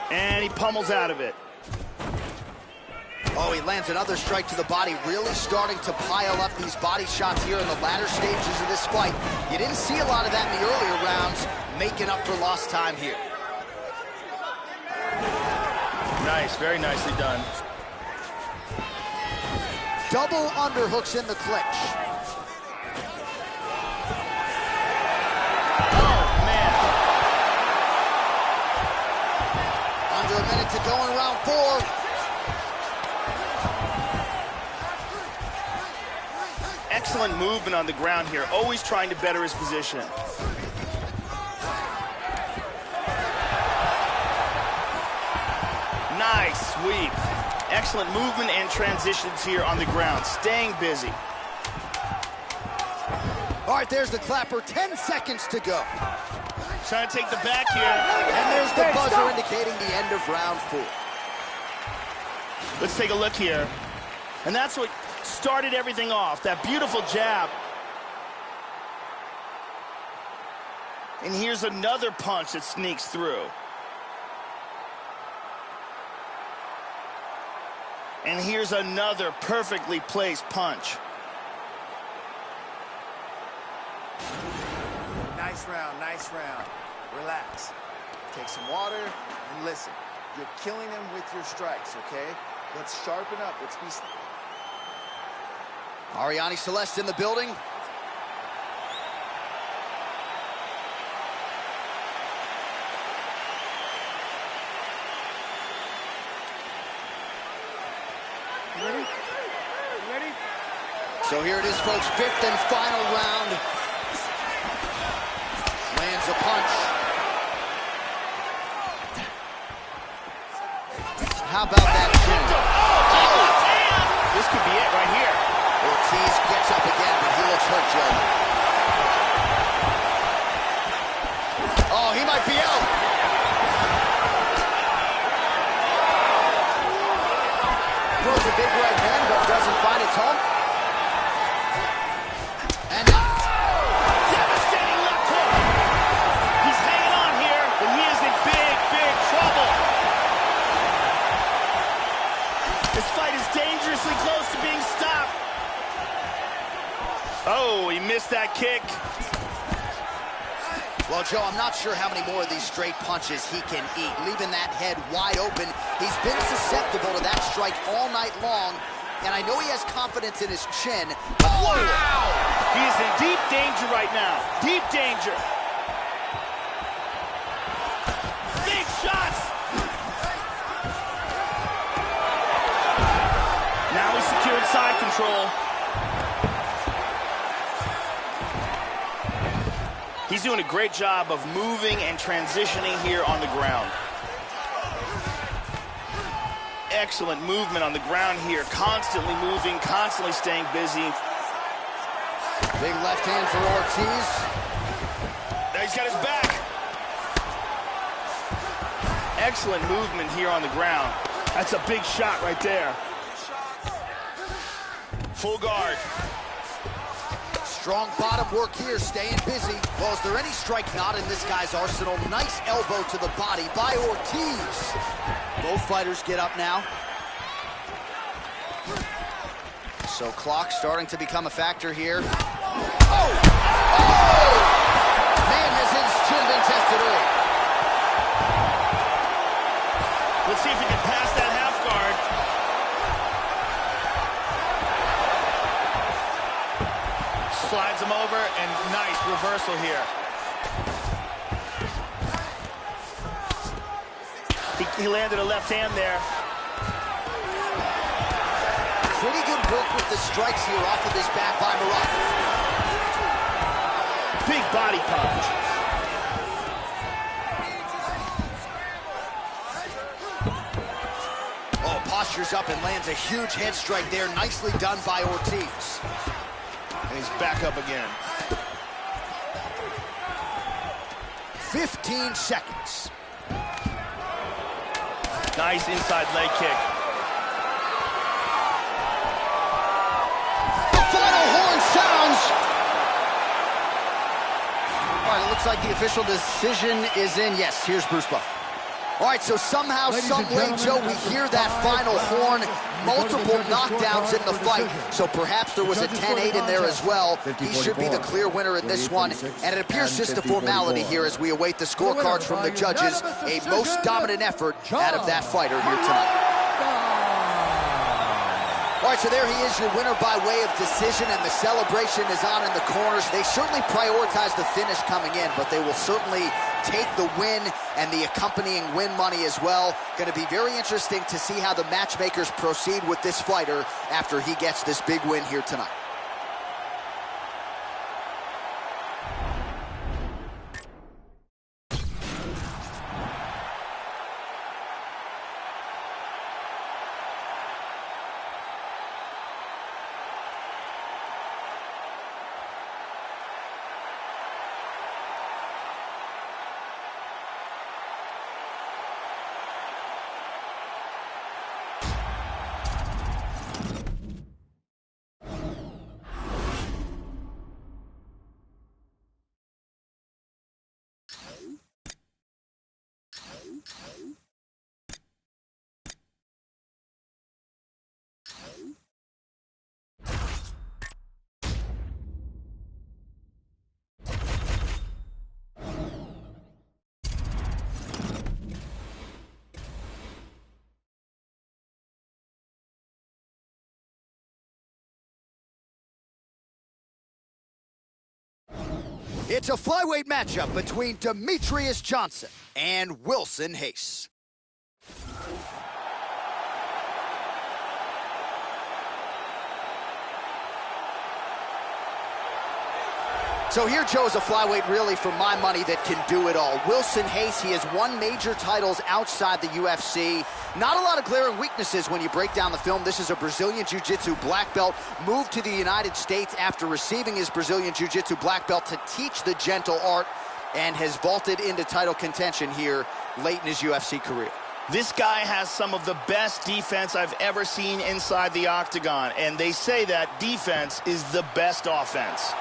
And he pummels out of it. Oh, he lands another strike to the body, really starting to pile up these body shots here in the latter stages of this fight. You didn't see a lot of that in the earlier rounds, making up for lost time here. Nice, very nicely done. Double underhooks in the clinch. Oh, man. Under a minute to go in round 4. Excellent movement on the ground here, always trying to better his position. Nice sweep. Excellent movement and transitions here on the ground, staying busy. All right, there's the clapper, 10 seconds to go. Trying to take the back here. And there's the buzzer indicating the end of round 4. Let's take a look here. And that's what started everything off, that beautiful jab. And here's another punch that sneaks through. And here's another perfectly placed punch. Nice round, nice round. Relax. Take some water and listen. You're killing them with your strikes, okay? Let's sharpen up. Let's be... Ariane Celeste in the building. Ready? You ready? So here it is, folks, 5th and final round. Lands a punch. How about that chin? Oh! This could be it right here. Ortiz gets up again, but he looks hurt, Joe. Oh, he might be out. Throws a big right hand, but doesn't find its home. And devastating left hook. He's hanging on here, but he is in big, big trouble. This fight is dangerously close to being stopped. Oh, he missed that kick. well, Joe, I'm not sure how many more of these straight punches he can eat, leaving that head wide open. He's been susceptible to that strike all night long, and I know he has confidence in his chin. Wow! He is in deep danger right now. Deep danger. Big shots. Now he's secured side control. He He's doing a great job of moving and transitioning here on the ground. Excellent movement on the ground here, constantly moving, constantly staying busy. Big left hand for Ortiz. Now he's got his back. Excellent movement here on the ground. That's a big shot right there. Full guard. Strong bottom work here, staying busy. Well, is there any strike not in this guy's arsenal? Nice elbow to the body by Ortiz. Both fighters get up now. So clock starting to become a factor here. Oh! Oh! Man has his chin been tested early. Let's see if he can pass that half guard. Slides him over, and nice reversal here. He landed a left hand there. Pretty good work with the strikes here off of his back by Marcotte. Big body punch. Oh, postures up and lands a huge head strike there. Nicely done by Ortiz. And he's back up again. 15 seconds. Nice inside leg kick. The final horn sounds. All right, it looks like the official decision is in. Yes, here's Bruce Buffer. All right, so somehow, some way, Joe, we hear that final horn. Multiple knockdowns in the fight, so perhaps there was a 10-8 in there as well. He should be the clear winner in this one, and it appears just a formality here as we await the scorecards from the judges. A most dominant effort out of that fighter here tonight. All right, so there he is, your winner by way of decision, and the celebration is on in the corners. They certainly prioritize the finish coming in, but they will certainly take the win and the accompanying win money as well. Going to be very interesting to see how the matchmakers proceed with this fighter after he gets this big win here tonight. It's a flyweight matchup between Demetrious Johnson and Wilson Reis. So here, Joe, is a flyweight really, for my money, that can do it all. Wilson Reis, he has won major titles outside the UFC. Not a lot of glaring weaknesses when you break down the film. This is a Brazilian Jiu-Jitsu black belt, moved to the United States after receiving his Brazilian Jiu-Jitsu black belt to teach the gentle art, and has vaulted into title contention here late in his UFC career. This guy has some of the best defense I've ever seen inside the octagon, and they say that defense is the best offense.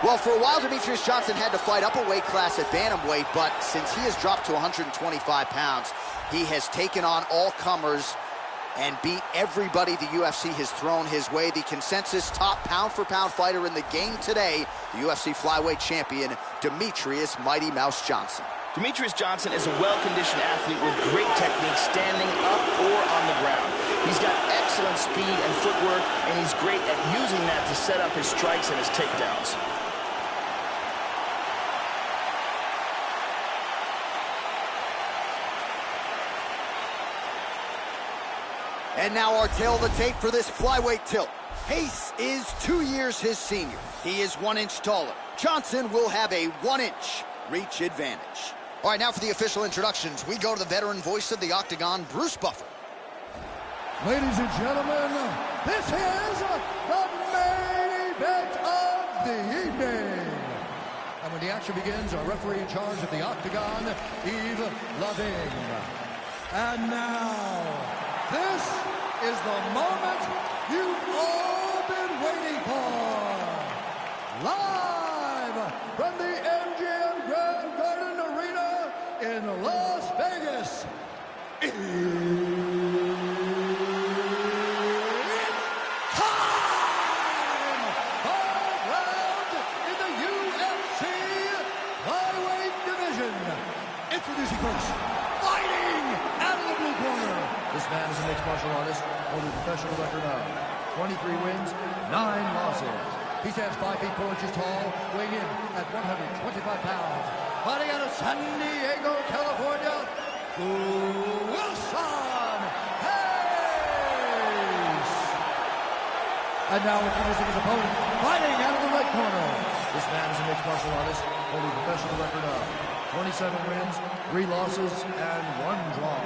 Well, for a while, Demetrious Johnson had to fight up a weight class at bantamweight, but since he has dropped to 125 pounds, he has taken on all comers and beat everybody the UFC has thrown his way. The consensus top pound-for-pound fighter in the game today, the UFC flyweight champion, Demetrious Mighty Mouse Johnson. Demetrious Johnson is a well-conditioned athlete with great technique standing up or on the ground. He's got excellent speed and footwork, and he's great at using that to set up his strikes and his takedowns. And now our tail of the tape for this flyweight tilt. Hayes is 2 years his senior. He is 1 inch taller. Johnson will have a 1 inch reach advantage. All right, now for the official introductions. We go to the veteran voice of the Octagon, Bruce Buffer. Ladies and gentlemen, this is the main event of the evening. And when the action begins, our referee in charge of the Octagon, Yves Lavigne. And now, this is the moment you've all been waiting for. Live from the MGM Grand Garden Arena in Las Vegas. It's time! 5 rounds in the UFC flyweight division. Introducing first, fighting out of the blue corner. This man is a mixed martial artist, holding a professional record of 23 wins, 9 losses. He stands 5 feet 4 inches tall, weighing in at 125 pounds. Fighting out of San Diego, California, Wilson Hayes. And now introducing his opponent, fighting out of the red corner. This man is a mixed martial artist, holding a professional record of 27 wins, 3 losses, and 1 draw.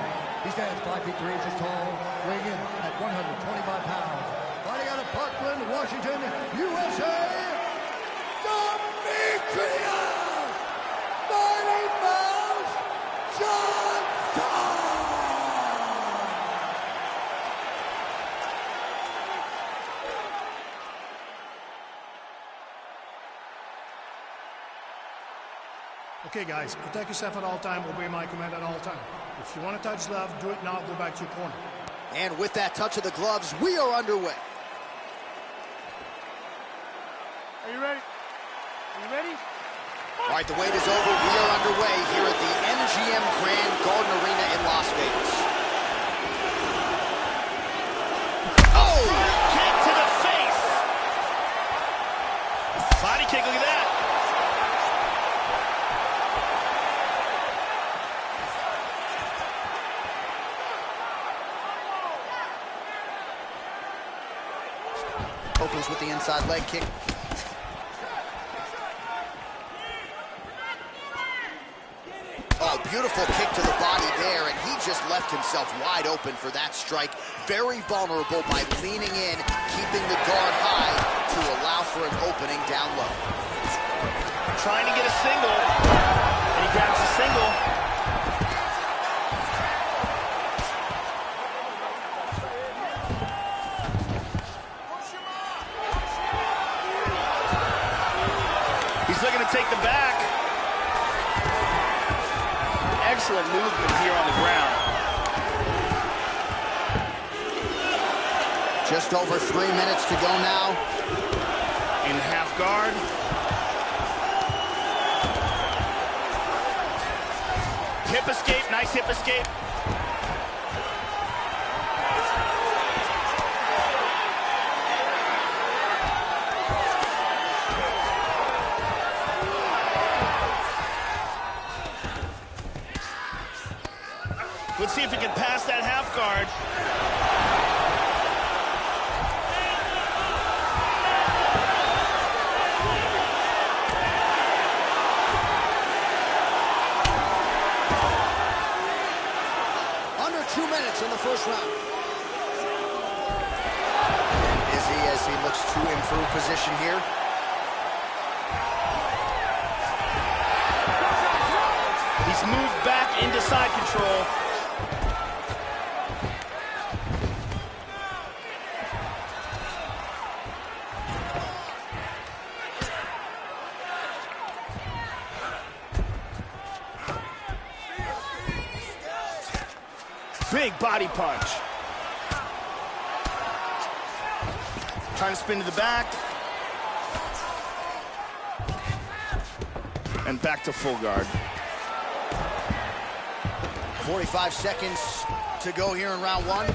He stands 5 feet 3 inches tall, weighing in at 125 pounds. Fighting out of Parkland, Washington, USA, Demetrious Mighty Mouse Johnson! Okay, guys, protect yourself at all time, obey my command at all time. If you want to touch love, do it now, go back to your corner. And with that touch of the gloves, we are underway. Are you ready? Are you ready? All right, the wait is over. We are underway here at the MGM Grand Garden Arena in Las Vegas. Oh! Kick to the face! Body kick, look at that! Opens with the inside leg kick. Oh, beautiful kick to the body there, and he just left himself wide open for that strike. Very vulnerable by leaning in, keeping the guard high to allow for an opening down low. Trying to get a single, and he grabs a single. He's looking to take the back. Excellent movement here on the ground. Just over 3 minutes to go now. In half guard. Hip escape, nice hip escape. Let's see if he can pass that half guard. Under 2 minutes in the first round. Dizzy as he looks to improve position here. He's moved back into side control. Big body punch. Trying to spin to the back. And back to full guard. 45 seconds to go here in round one.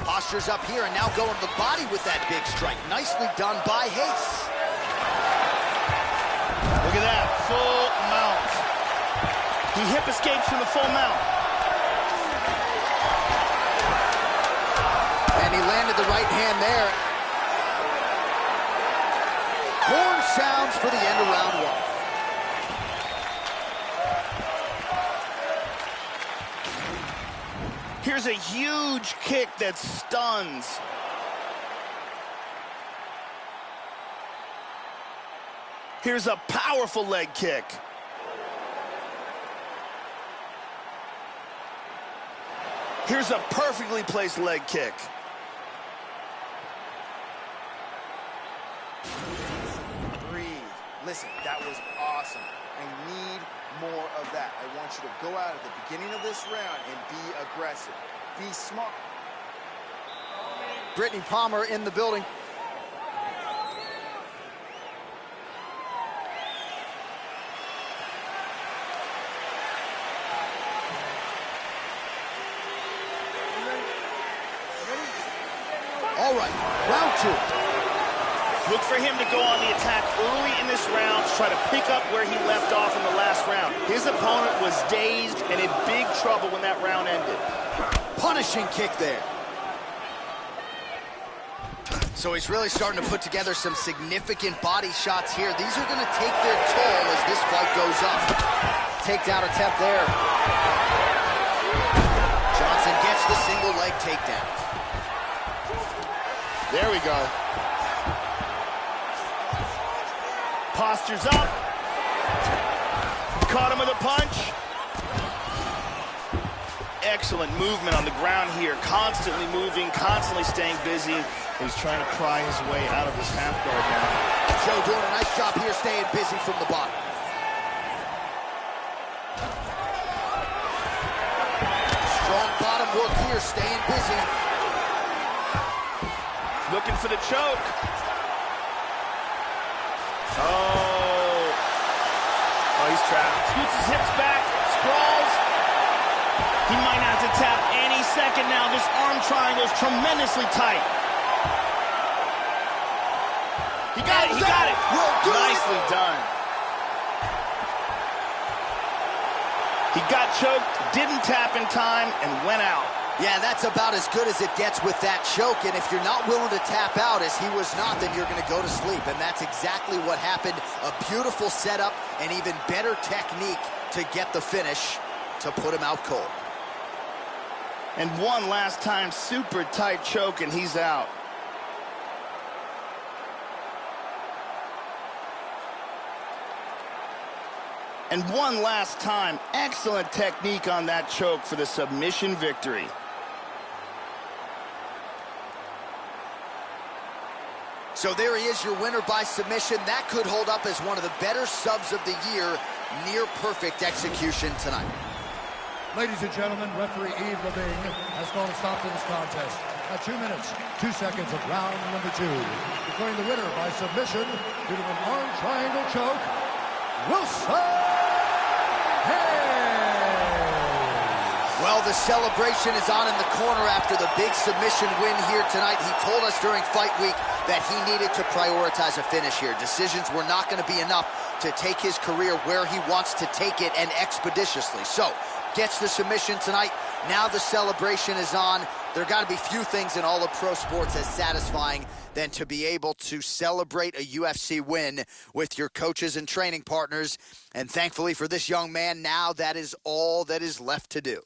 Posture's up here and now going to the body with that big strike. Nicely done by Hayes. Look at that, full mount. He hip escapes from the full mount. And he landed the right hand there. Horn sounds for the end of round one. Here's a huge kick that stuns. Here's a powerful leg kick. Here's a perfectly placed leg kick. Breathe. Listen, that was awesome. I need more of that. I want you to go out at the beginning of this round and be aggressive. Be smart. Brittany Palmer in the building. All right, round two. Look for him to go on the attack early in this round, try to pick up where he left off in the last round. His opponent was dazed and in big trouble when that round ended. Punishing kick there. So he's really starting to put together some significant body shots here. These are going to take their toll as this fight goes up. Takedown attempt there. Johnson gets the single leg takedown. There we go. Posture's up. Caught him with a punch. Excellent movement on the ground here. Constantly moving, constantly staying busy. He's trying to pry his way out of his half guard now. Joe doing a nice job here staying busy from the bottom. Strong bottom work here, staying busy. Looking for the choke. Oh, he's trapped. Scoots his hips back, sprawls. He might have to tap any second now. This arm triangle is tremendously tight. He got it, he got it. Nicely done. He got choked, didn't tap in time, and went out. Yeah, that's about as good as it gets with that choke, and if you're not willing to tap out, as he was not, then you're going to go to sleep, and that's exactly what happened. A beautiful setup and even better technique to get the finish to put him out cold. And one last time, super tight choke, and he's out. And one last time, excellent technique on that choke for the submission victory. So there he is, your winner by submission. That could hold up as one of the better subs of the year. Near perfect execution tonight. Ladies and gentlemen, referee Yves Leving has called a stop to this contest at 2 minutes, 2 seconds of round number 2. Declaring the winner by submission due to an arm triangle choke, Wilson. Well, the celebration is on in the corner after the big submission win here tonight. He told us during fight week that he needed to prioritize a finish here. Decisions were not going to be enough to take his career where he wants to take it, and expeditiously. So, gets the submission tonight. Now the celebration is on. There got to be few things in all of pro sports as satisfying than to be able to celebrate a UFC win with your coaches and training partners. And thankfully for this young man, now that is all that is left to do.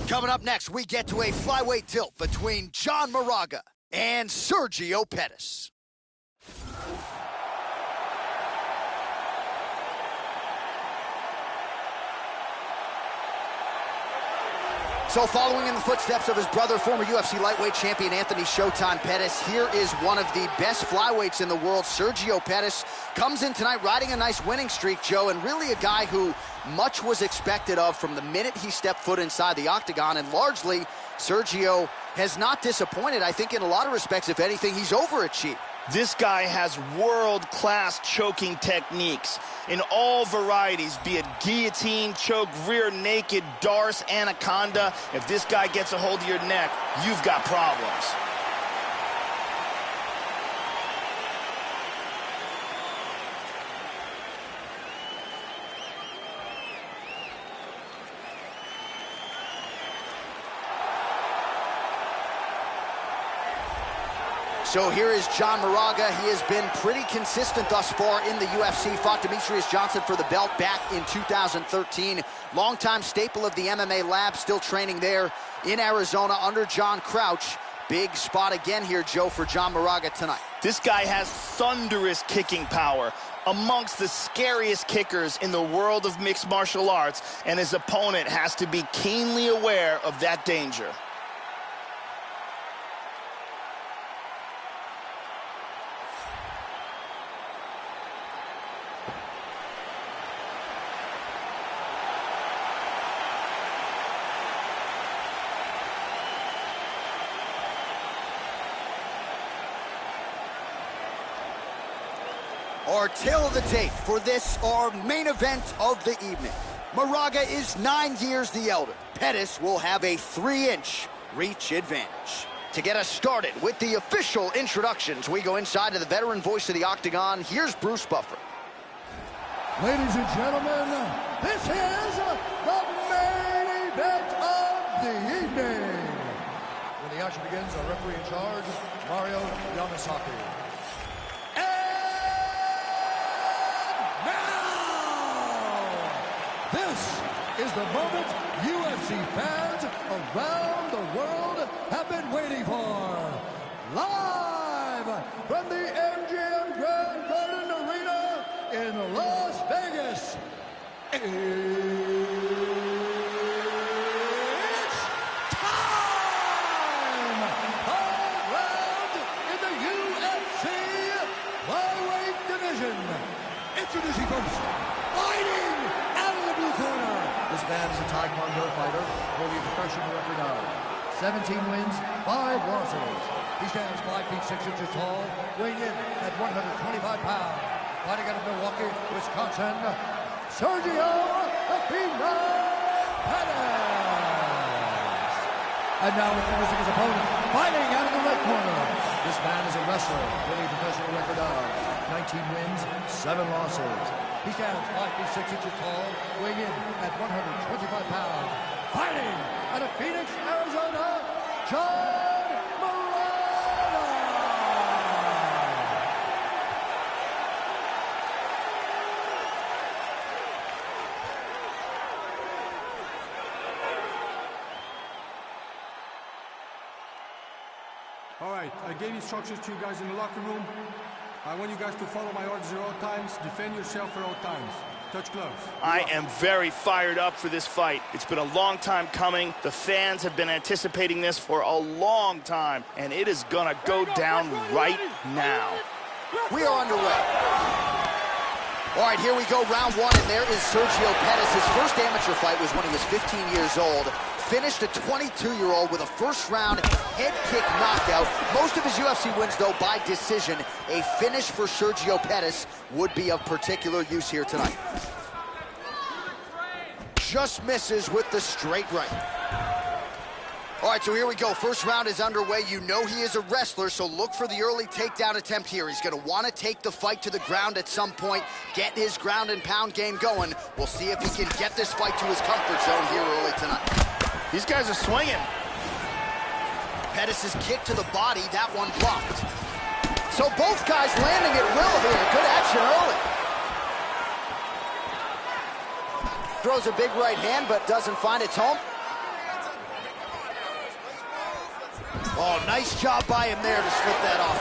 Coming up next, we get to a flyweight tilt between John Moraga and Sergio Pettis. So following in the footsteps of his brother, former UFC lightweight champion Anthony Showtime Pettis, here is one of the best flyweights in the world. Sergio Pettis comes in tonight riding a nice winning streak, Joe, and really a guy who much was expected of from the minute he stepped foot inside the octagon, and largely Sergio has not disappointed. I think in a lot of respects, if anything, he's overachieved. This guy has world-class choking techniques in all varieties, be it guillotine, choke, rear naked, Darce, anaconda. If this guy gets a hold of your neck, you've got problems. So here is John Moraga. He has been pretty consistent thus far in the UFC. Fought Demetrius Johnson for the belt back in 2013. Longtime staple of the MMA lab, still training there in Arizona under John Crouch. Big spot again here, Joe, for John Moraga tonight. This guy has thunderous kicking power, amongst the scariest kickers in the world of mixed martial arts, and his opponent has to be keenly aware of that danger. Our tale of the tape for this, our main event of the evening. Moraga is 9 years the elder. Pettis will have a 3-inch reach advantage. To get us started with the official introductions, we go inside to the veteran voice of the octagon. Here's Bruce Buffer. Ladies and gentlemen, this is the main event of the evening. When the action begins, our referee in charge, Mario Yamasaki. This is the moment UFC fans around the world have been waiting for. Live from the MGM Grand Garden Arena in Las Vegas. It's time! Third round in the UFC flyweight division. Introducing first, fighting out of the blue corner. This man is a Taekwondo fighter holding a professional record of 17 wins, 5 losses. He stands 5 feet 6 inches tall, weighing in at 125 pounds. Fighting out of Milwaukee, Wisconsin, Sergio Pettis. And now introducing his opponent, fighting out of the red corner. This man is a wrestler, holding a professional record of 19 wins, 7 losses. He stands 5 feet 6 inches tall, weighing in at 125 pounds. Fighting out of Phoenix, Arizona, John Moraga. All right, I gave instructions to you guys in the locker room. I want you guys to follow my orders at all times. Defend yourself at all times. Touch gloves. I am very fired up for this fight. It's been a long time coming. The fans have been anticipating this for a long time, and it is gonna go down right now. We are underway. All right, here we go, round one, and there is Sergio Pettis. His first amateur fight was when he was 15 years old. Finished a 22-year-old with a first-round head kick knockout. Most of his UFC wins, though, by decision. A finish for Sergio Pettis would be of particular use here tonight. Just misses with the straight right. All right, so here we go. First round is underway. You know he is a wrestler, so look for the early takedown attempt here. He's going to want to take the fight to the ground at some point, get his ground and pound game going. We'll see if he can get this fight to his comfort zone here early tonight. These guys are swinging. Pettis' kick to the body, that one blocked. So both guys landing at will here. Good action early. Throws a big right hand, but doesn't find its home. Oh, nice job by him there to slip that off.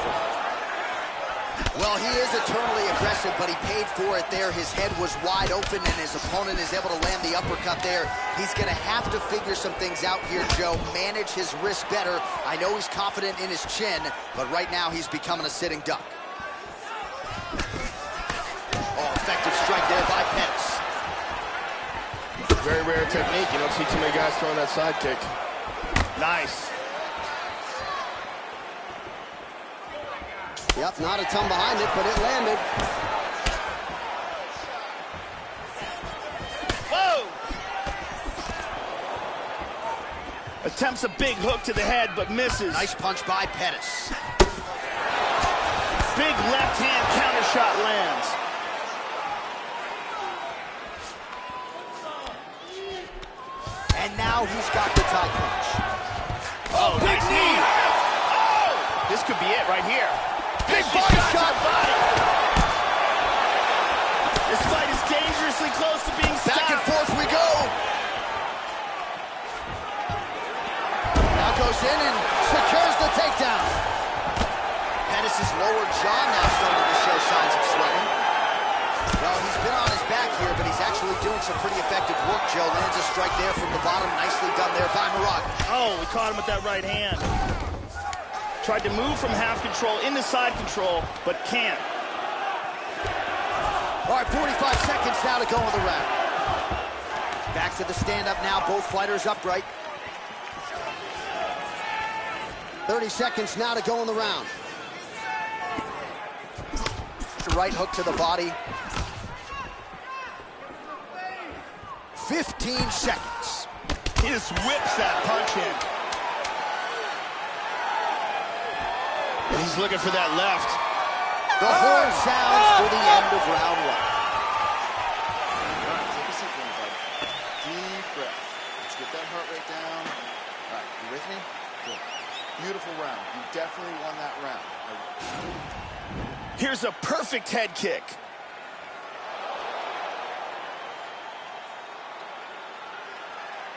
Well, he is eternally aggressive, but he paid for it there. His head was wide open, and his opponent is able to land the uppercut there. He's going to have to figure some things out here, Joe. Manage his wrist better. I know he's confident in his chin, but right now he's becoming a sitting duck. Oh, effective strike there by Pettis. Very rare technique. You don't see too many guys throwing that side kick. Nice. Yep, not a ton behind it, but it landed. Whoa! Attempts a big hook to the head, but misses. Nice punch by Pettis. Big left hand counter shot lands. And now he's got the tie punch. Oh, nice knee. Oh! This could be it right here. Big body shot. Body. This fight is dangerously close to being stopped. Back and forth we go. Now goes in and secures the takedown. Pettis' lower jaw now starting to show signs of swelling. Well, he's been on his back here, but he's actually doing some pretty effective work, Joe. Lands a strike there from the bottom. Nicely done there by Marcotte. Oh, we caught him with that right hand. Tried to move from half control into side control, but can't. All right, 45 seconds now to go in the round. Back to the stand-up now, both fighters upright. 30 seconds now to go in the round. The right hook to the body. 15 seconds. He just whips that punch in. And he's looking for that left. The horn sounds for the end of round one. All right, take a seat for me, bud. Deep breath. Let's get that heart rate down. All right, you with me? Good. Beautiful round. You definitely won that round. Here's a perfect head kick.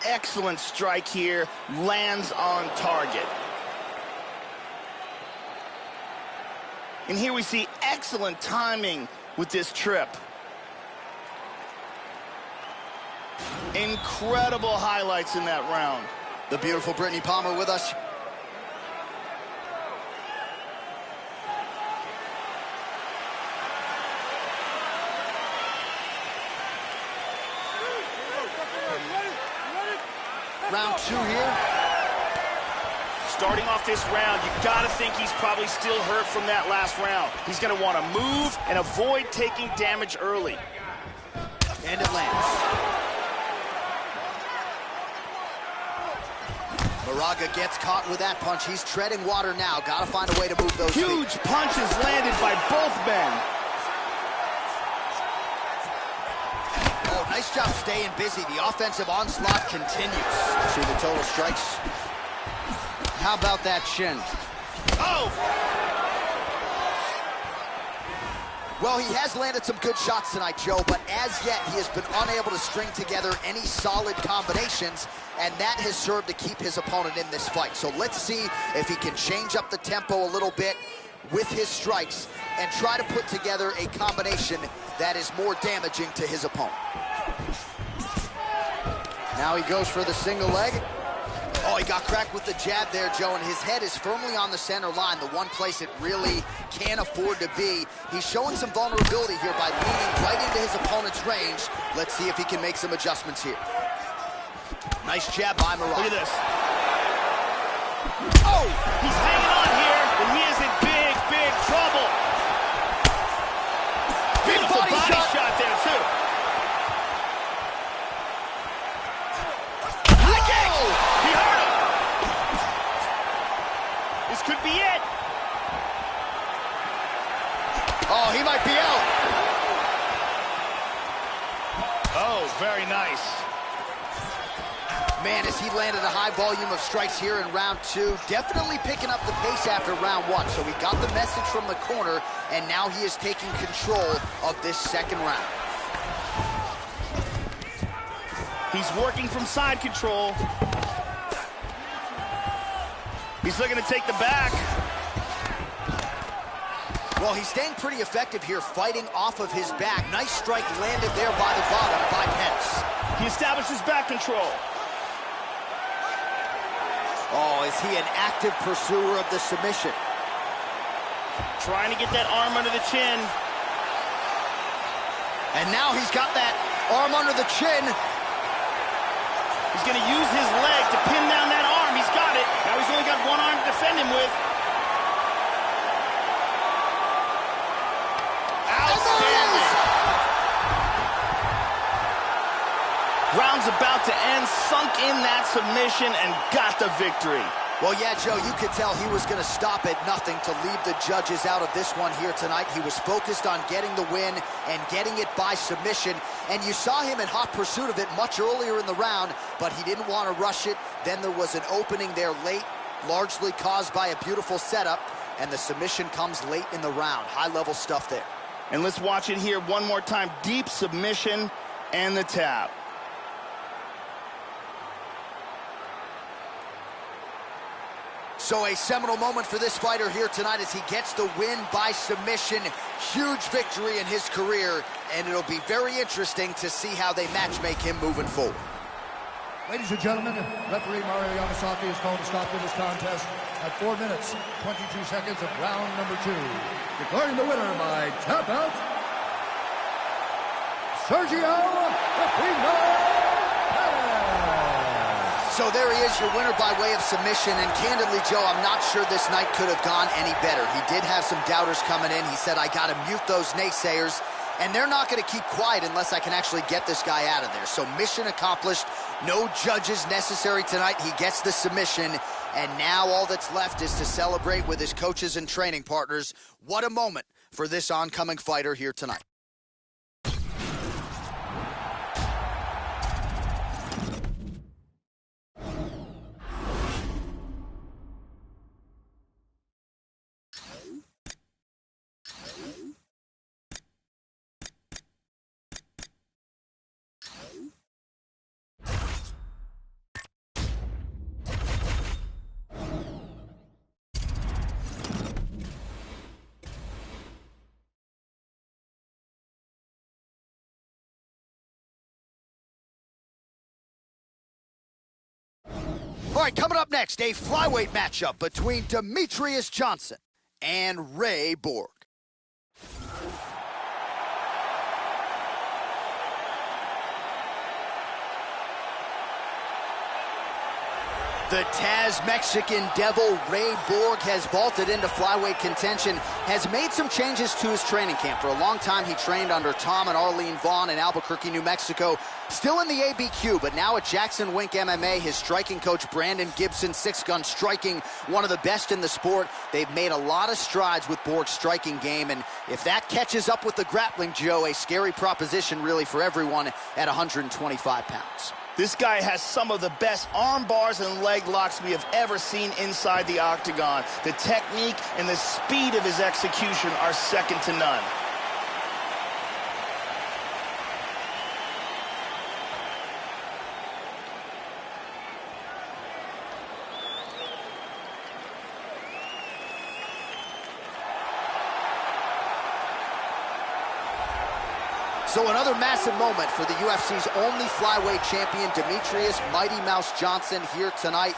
Excellent strike here. Lands on target. And here we see excellent timing with this trip. Incredible highlights in that round. The beautiful Brittany Palmer with us. Round two here. Starting off this round, you gotta think he's probably still hurt from that last round. He's gonna want to move and avoid taking damage early. And it lands. Marcotte gets caught with that punch. He's treading water now. Gotta find a way to move those Huge feet. punches landed by both men. Oh, nice job staying busy. The offensive onslaught continues. See the total strikes. How about that shin? Oh! Well, he has landed some good shots tonight, Joe, but as yet he has been unable to string together any solid combinations, and that has served to keep his opponent in this fight. So let's see if he can change up the tempo a little bit with his strikes and try to put together a combination that is more damaging to his opponent. Now he goes for the single leg. Oh, he got cracked with the jab there, Joe, and his head is firmly on the center line, the one place it really can't afford to be. He's showing some vulnerability here by leaning right into his opponent's range. Let's see if he can make some adjustments here. Nice jab by Marcotte. Look at this. Oh, he's hanging on here, and he is in big, big trouble. Beautiful body shot there, too. Could be it. Oh, he might be out. Oh, very nice. Man, as he landed a high volume of strikes here in round two, definitely picking up the pace after round one. So we got the message from the corner, and now he is taking control of this second round. He's working from side control. He's looking to take the back. Well, he's staying pretty effective here, fighting off of his back. Nice strike landed there by the bottom by Pence. He establishes back control. Oh, is he an active pursuer of the submission? Trying to get that arm under the chin. And now he's got that arm under the chin. He's going to use his leg to pin down that arm. He's got it. Now he's only got one arm to defend him with. Outstanding. Round's about to end. Sunk in that submission and got the victory. Well, yeah, Joe, you could tell he was going to stop at nothing to leave the judges out of this one here tonight. He was focused on getting the win and getting it by submission. And you saw him in hot pursuit of it much earlier in the round, but he didn't want to rush it. Then there was an opening there late, largely caused by a beautiful setup, and the submission comes late in the round. High-level stuff there. And let's watch it here one more time. Deep submission and the tap. So a seminal moment for this fighter here tonight as he gets the win by submission. Huge victory in his career, and it'll be very interesting to see how they matchmake him moving forward. Ladies and gentlemen, referee Mario Yamasaki is called to stop to this contest at 4 minutes, 22 seconds of round number 2. Declaring the winner by tap out, Sergio Pino. So there he is, your winner by way of submission, and candidly, Joe, I'm not sure this night could have gone any better. He did have some doubters coming in. He said, I got to mute those naysayers, and they're not going to keep quiet unless I can actually get this guy out of there. So mission accomplished. No judges necessary tonight. He gets the submission, and now all that's left is to celebrate with his coaches and training partners. What a moment for this oncoming fighter here tonight. All right, coming up next, a flyweight matchup between Demetrious Johnson and Ray Borg. The Taz Mexican Devil, Ray Borg, has vaulted into flyweight contention, has made some changes to his training camp. For a long time, he trained under Tom and Arlene Vaughn in Albuquerque, New Mexico, still in the ABQ, but now at Jackson Wink MMA, his striking coach, Brandon Gibson, six-gun striking, one of the best in the sport. They've made a lot of strides with Borg's striking game, and if that catches up with the grappling, Joe, a scary proposition really for everyone at 125 pounds. This guy has some of the best arm bars and leg locks we have ever seen inside the octagon. The technique and the speed of his execution are second to none. So another massive moment for the UFC's only flyweight champion, Demetrious Mighty Mouse Johnson, here tonight.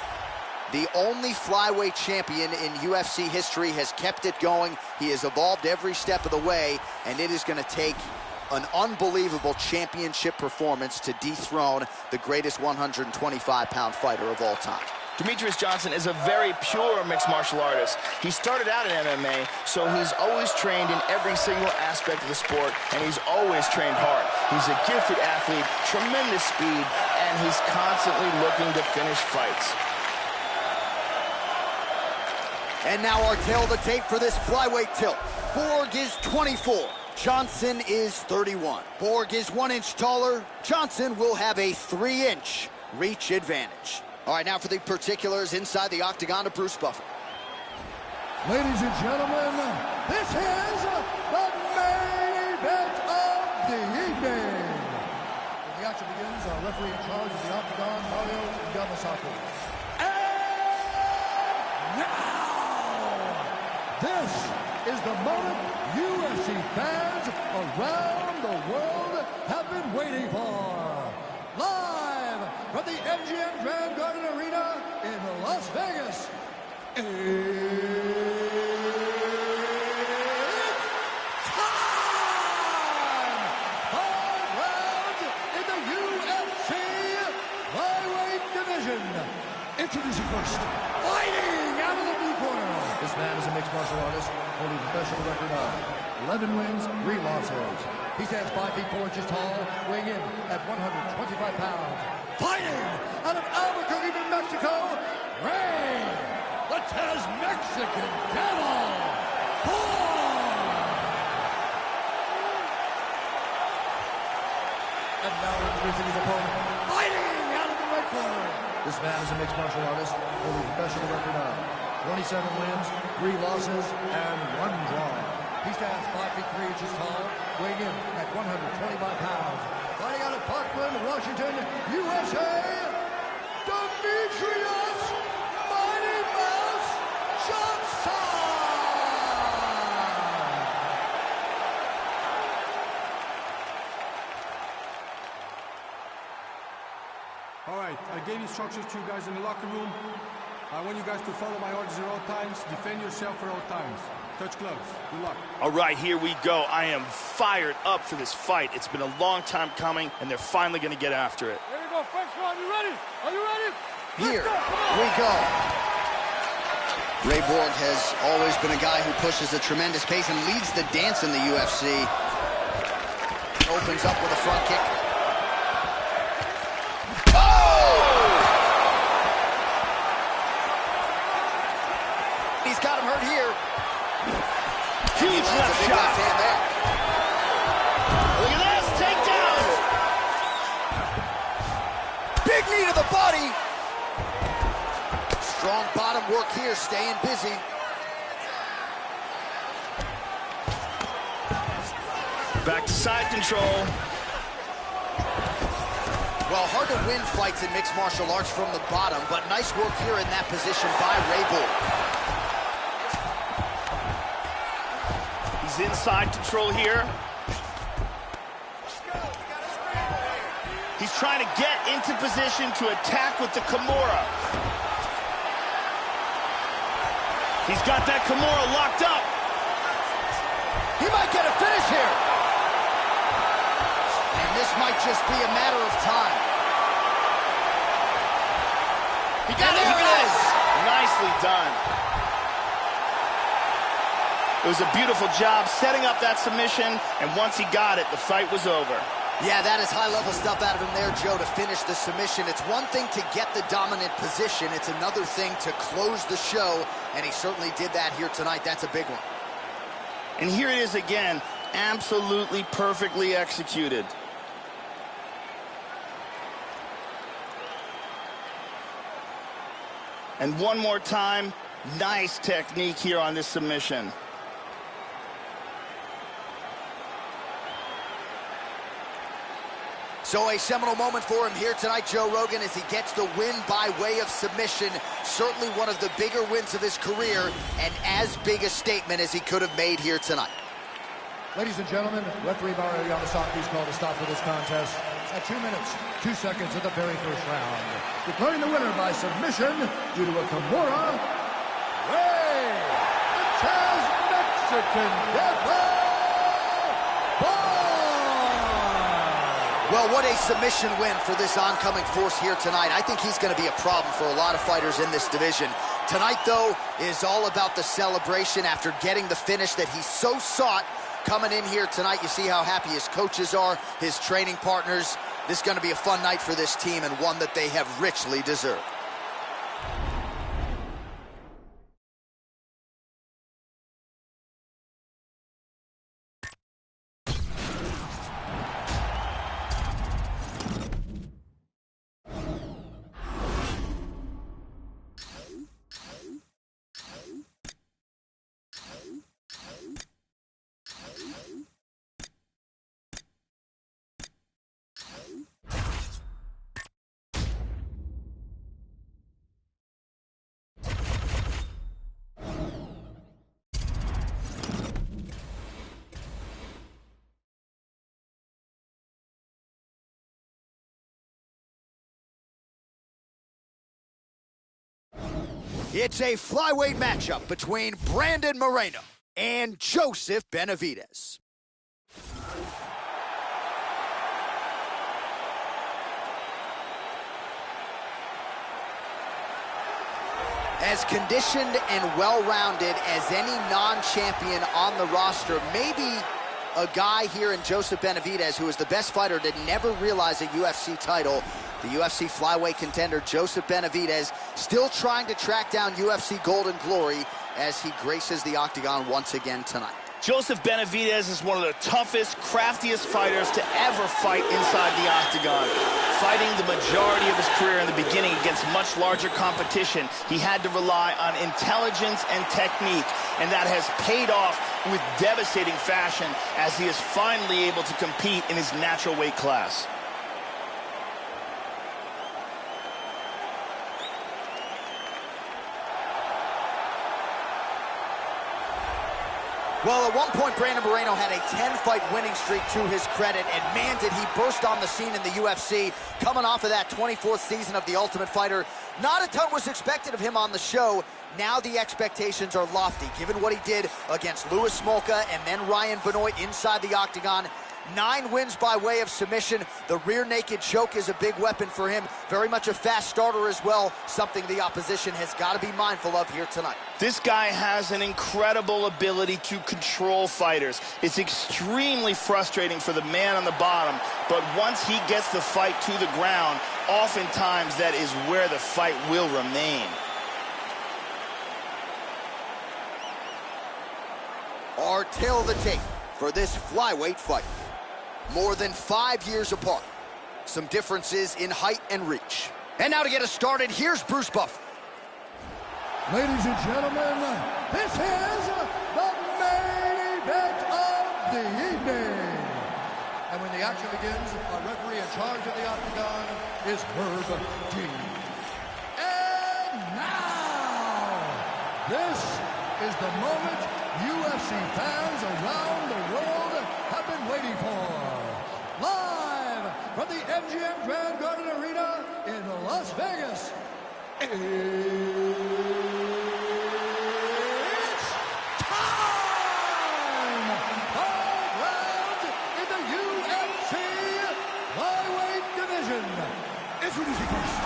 The only flyweight champion in UFC history has kept it going. He has evolved every step of the way, and it is going to take an unbelievable championship performance to dethrone the greatest 125-pound fighter of all time. Demetrious Johnson is a very pure mixed martial artist. He started out in MMA, so he's always trained in every single aspect of the sport, and he's always trained hard. He's a gifted athlete, tremendous speed, and he's constantly looking to finish fights. And now our tail of the tape for this flyweight tilt. Borg is 24. Johnson is 31. Borg is 1 inch taller. Johnson will have a 3-inch reach advantage. All right, now for the particulars inside the octagon of Bruce Buffer. Ladies and gentlemen, this is the main event of the evening. When the action begins, our referee in charge of the octagon, Mario Yamasaki. And now, This is the moment UFC fans around the world have been waiting for. Live from the MGM Grand Garden Arena in Las Vegas. It's time! 5 rounds in the UFC flyweight division. Introducing first, fighting out of the blue corner. This man is a mixed martial artist, holding a professional record of 11 wins, 3 losses. He stands 5 feet 4 inches tall, weighing in at 125 pounds. Fighting out of Albuquerque, New Mexico, Ray, the Mexican Devil, and now introducing his opponent, fighting out of the red corner. This man is a mixed martial artist, holding a professional record of 27 wins, 3 losses, and 1 draw. He stands 5 feet 3 inches tall, weighing in at 125 pounds. Fighting out of Parkland, Washington, USA, Demetrius Mighty Mouse Johnson! All right, I gave instructions to you guys in the locker room. I want you guys to follow my orders at all times, defend yourself at all times. Touch gloves. Good luck. All right, here we go. I am fired up for this fight. It's been a long time coming, and they're finally going to get after it. Here we go, first round. You ready? Are you ready? Here we go. Ray Borg has always been a guy who pushes a tremendous pace and leads the dance in the UFC. Opens up with a front kick. He's got him hurt here. Huge left shot. Left hand there. Look at this, takedown. Big knee to the body. Strong bottom work here, staying busy. Back to side control. Well, hard to win fights in mixed martial arts from the bottom, but nice work here in that position by Ray Borg. He's inside control here. He's trying to get into position to attack with the Kimura. He's got that Kimura locked up. He might get a finish here. And this might just be a matter of time. He got it. There it is. Nicely done. It was a beautiful job setting up that submission, and once he got it, the fight was over. Yeah, that is high-level stuff out of him there, Joe, to finish the submission. It's one thing to get the dominant position. It's another thing to close the show, and he certainly did that here tonight. That's a big one. And here it is again, absolutely perfectly executed. And one more time, nice technique here on this submission. So a seminal moment for him here tonight, Joe Rogan, as he gets the win by way of submission. Certainly one of the bigger wins of his career, and as big a statement as he could have made here tonight. Ladies and gentlemen, referee Mario Yamasaki's called a stop for this contest at 2 minutes, 2 seconds of the very first round. Declaring the winner by submission due to a Kimura, Ray, the Mexican Devil. Well, what a submission win for this oncoming force here tonight. I think he's going to be a problem for a lot of fighters in this division. Tonight, though, is all about the celebration after getting the finish that he so sought coming in here tonight. You see how happy his coaches are, his training partners. This is going to be a fun night for this team, and one that they have richly deserved. It's a flyweight matchup between Brandon Moreno and Joseph Benavidez. As conditioned and well-rounded as any non-champion on the roster, maybe a guy here in Joseph Benavidez who is the best fighter to never realize a UFC title. The UFC flyweight contender Joseph Benavidez still trying to track down UFC Golden Glory as he graces the octagon once again tonight. Joseph Benavidez is one of the toughest, craftiest fighters to ever fight inside the octagon. Fighting the majority of his career in the beginning against much larger competition, he had to rely on intelligence and technique, and that has paid off with devastating fashion as he is finally able to compete in his natural weight class. Well, at one point, Brandon Moreno had a 10-fight winning streak to his credit, and man, did he burst on the scene in the UFC, coming off of that 24th season of The Ultimate Fighter. Not a ton was expected of him on the show. Now the expectations are lofty, given what he did against Louis Smolka and then Ryan Benoit inside the octagon. 9 wins by way of submission. The rear naked choke is a big weapon for him. Very much a fast starter as well, something the opposition has got to be mindful of here tonight. This guy has an incredible ability to control fighters. It's extremely frustrating for the man on the bottom, but once he gets the fight to the ground, oftentimes that is where the fight will remain. Our tale of the tape for this flyweight fight. More than 5 years apart. Some differences in height and reach. And now to get us started, here's Bruce Buffer. Ladies and gentlemen, this is the main event of the evening. And when the action begins, our referee in charge of the octagon is Herb Dean. And now, this is the moment UFC fans around the world have been waiting for. Live from the MGM Grand Garden Arena in Las Vegas. It's time! 5 rounds in the UFC flyweight division. Introducing first,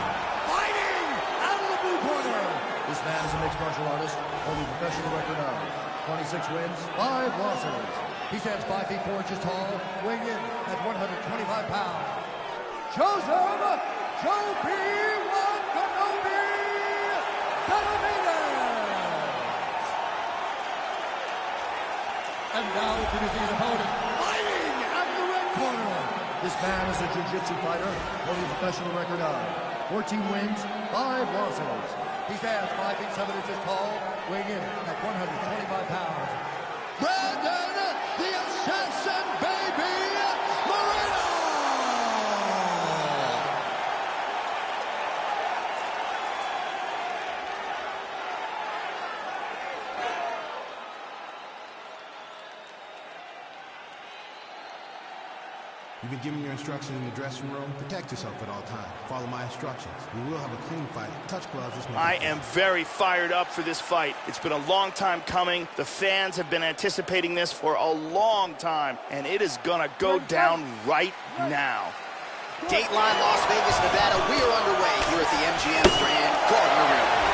fighting out of the blue corner. This man is a mixed martial artist, holding a professional record of 26 wins, 5 losses. He stands 5 feet 4 inches tall, weighing in at 125 pounds. Joseph Joe P. And now introducing his opponent, fighting out of the red corner. This man is a jiu-jitsu fighter, holding a professional record of 14 wins, 5 losses. He stands 5 feet 7 inches tall, weighing in at 125 pounds. Brandon, the Assassin Baby Moreno! You've been given your instructions in the dressing room. Protect yourself at all times. Follow my instructions. We will have a clean fight. Touch gloves. I am very fired up for this fight. It's been a long time coming. The fans have been anticipating this for a long time, and it is gonna go down right now. Dateline Las Vegas, Nevada. We are underway here at the MGM Grand Garden Arena.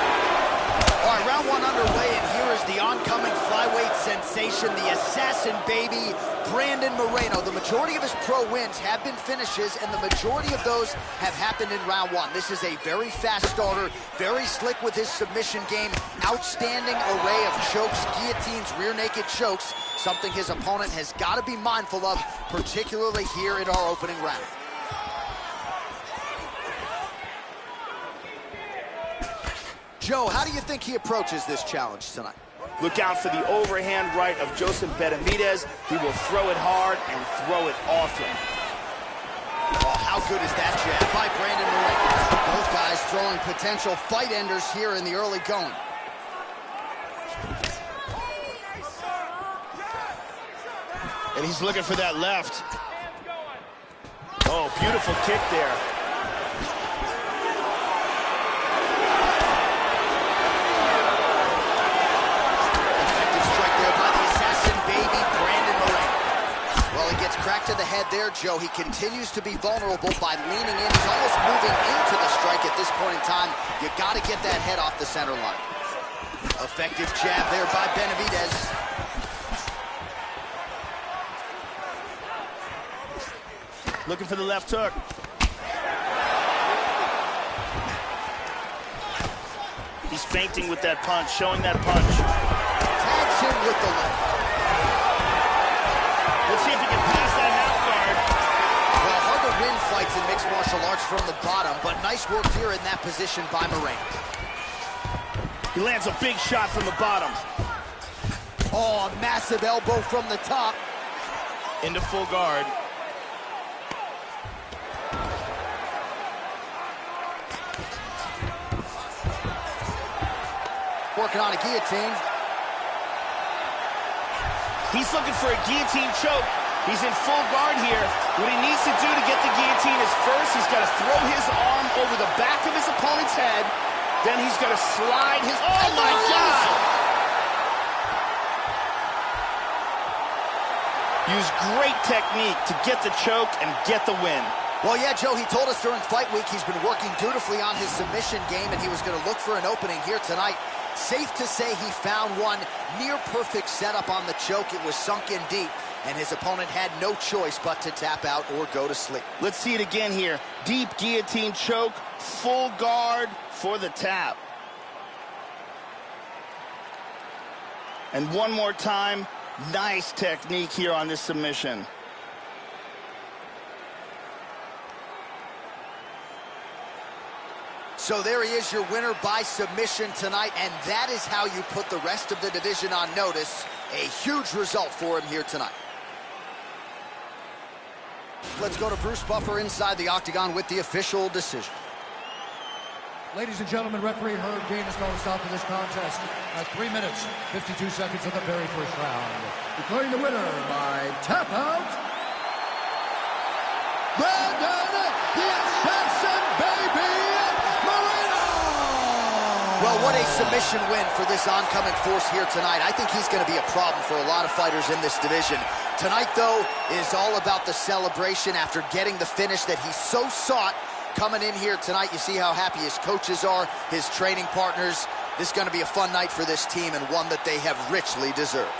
All right, round 1 underway, and here is the oncoming flyweight sensation, the Assassin Baby, Brandon Moreno. The majority of his pro wins have been finishes, and the majority of those have happened in round 1. This is a very fast starter, very slick with his submission game, outstanding array of chokes, guillotines, rear naked chokes, something his opponent has got to be mindful of, particularly here in our opening round. Joe, how do you think he approaches this challenge tonight? Look out for the overhand right of Joseph Benavidez. He will throw it hard and throw it often. Oh, how good is that jab by Brandon Moreno? Both guys throwing potential fight enders here in the early going. And he's looking for that left. Oh, beautiful kick there. to the head there, Joe. He continues to be vulnerable by leaning in. He's almost moving into the strike at this point in time. You got to get that head off the center line. Effective jab there by Benavidez. Looking for the left hook. He's feinting with that punch, showing that punch. Tags him with the left. Let's see if he can pass that half guard. Well, hard to win fights in mixed martial arts from the bottom, but nice work here in that position by Moraine. He lands a big shot from the bottom. Oh, a massive elbow from the top. Into full guard. Working on a guillotine. He's looking for a guillotine choke. He's in full guard here. What he needs to do to get the guillotine is first, he's got to throw his arm over the back of his opponent's head. Then he's got to slide his... Oh, my God! Use great technique to get the choke and get the win. Well, yeah, Joe, he told us during fight week he's been working dutifully on his submission game, and he was going to look for an opening here tonight. Safe to say he found one. Near perfect setup on the choke. It was sunk in deep, and his opponent had no choice but to tap out or go to sleep. Let's see it again here. Deep guillotine choke, full guard for the tap. And one more time, nice technique here on this submission. So there he is, your winner by submission tonight, and that is how you put the rest of the division on notice. A huge result for him here tonight. Let's go to Bruce Buffer inside the octagon with the official decision. Ladies and gentlemen, referee Herb Dean is going to stop this contest at 3 minutes, 52 seconds of the very first round. Declaring the winner by tap out, Brandon the Assassin Baby Moreno! Well, what a submission win for this oncoming force here tonight. I think he's going to be a problem for a lot of fighters in this division. Tonight, though, is all about the celebration after getting the finish that he so sought. Coming in here tonight, you see how happy his coaches are, his training partners. This is going to be a fun night for this team and one that they have richly deserved.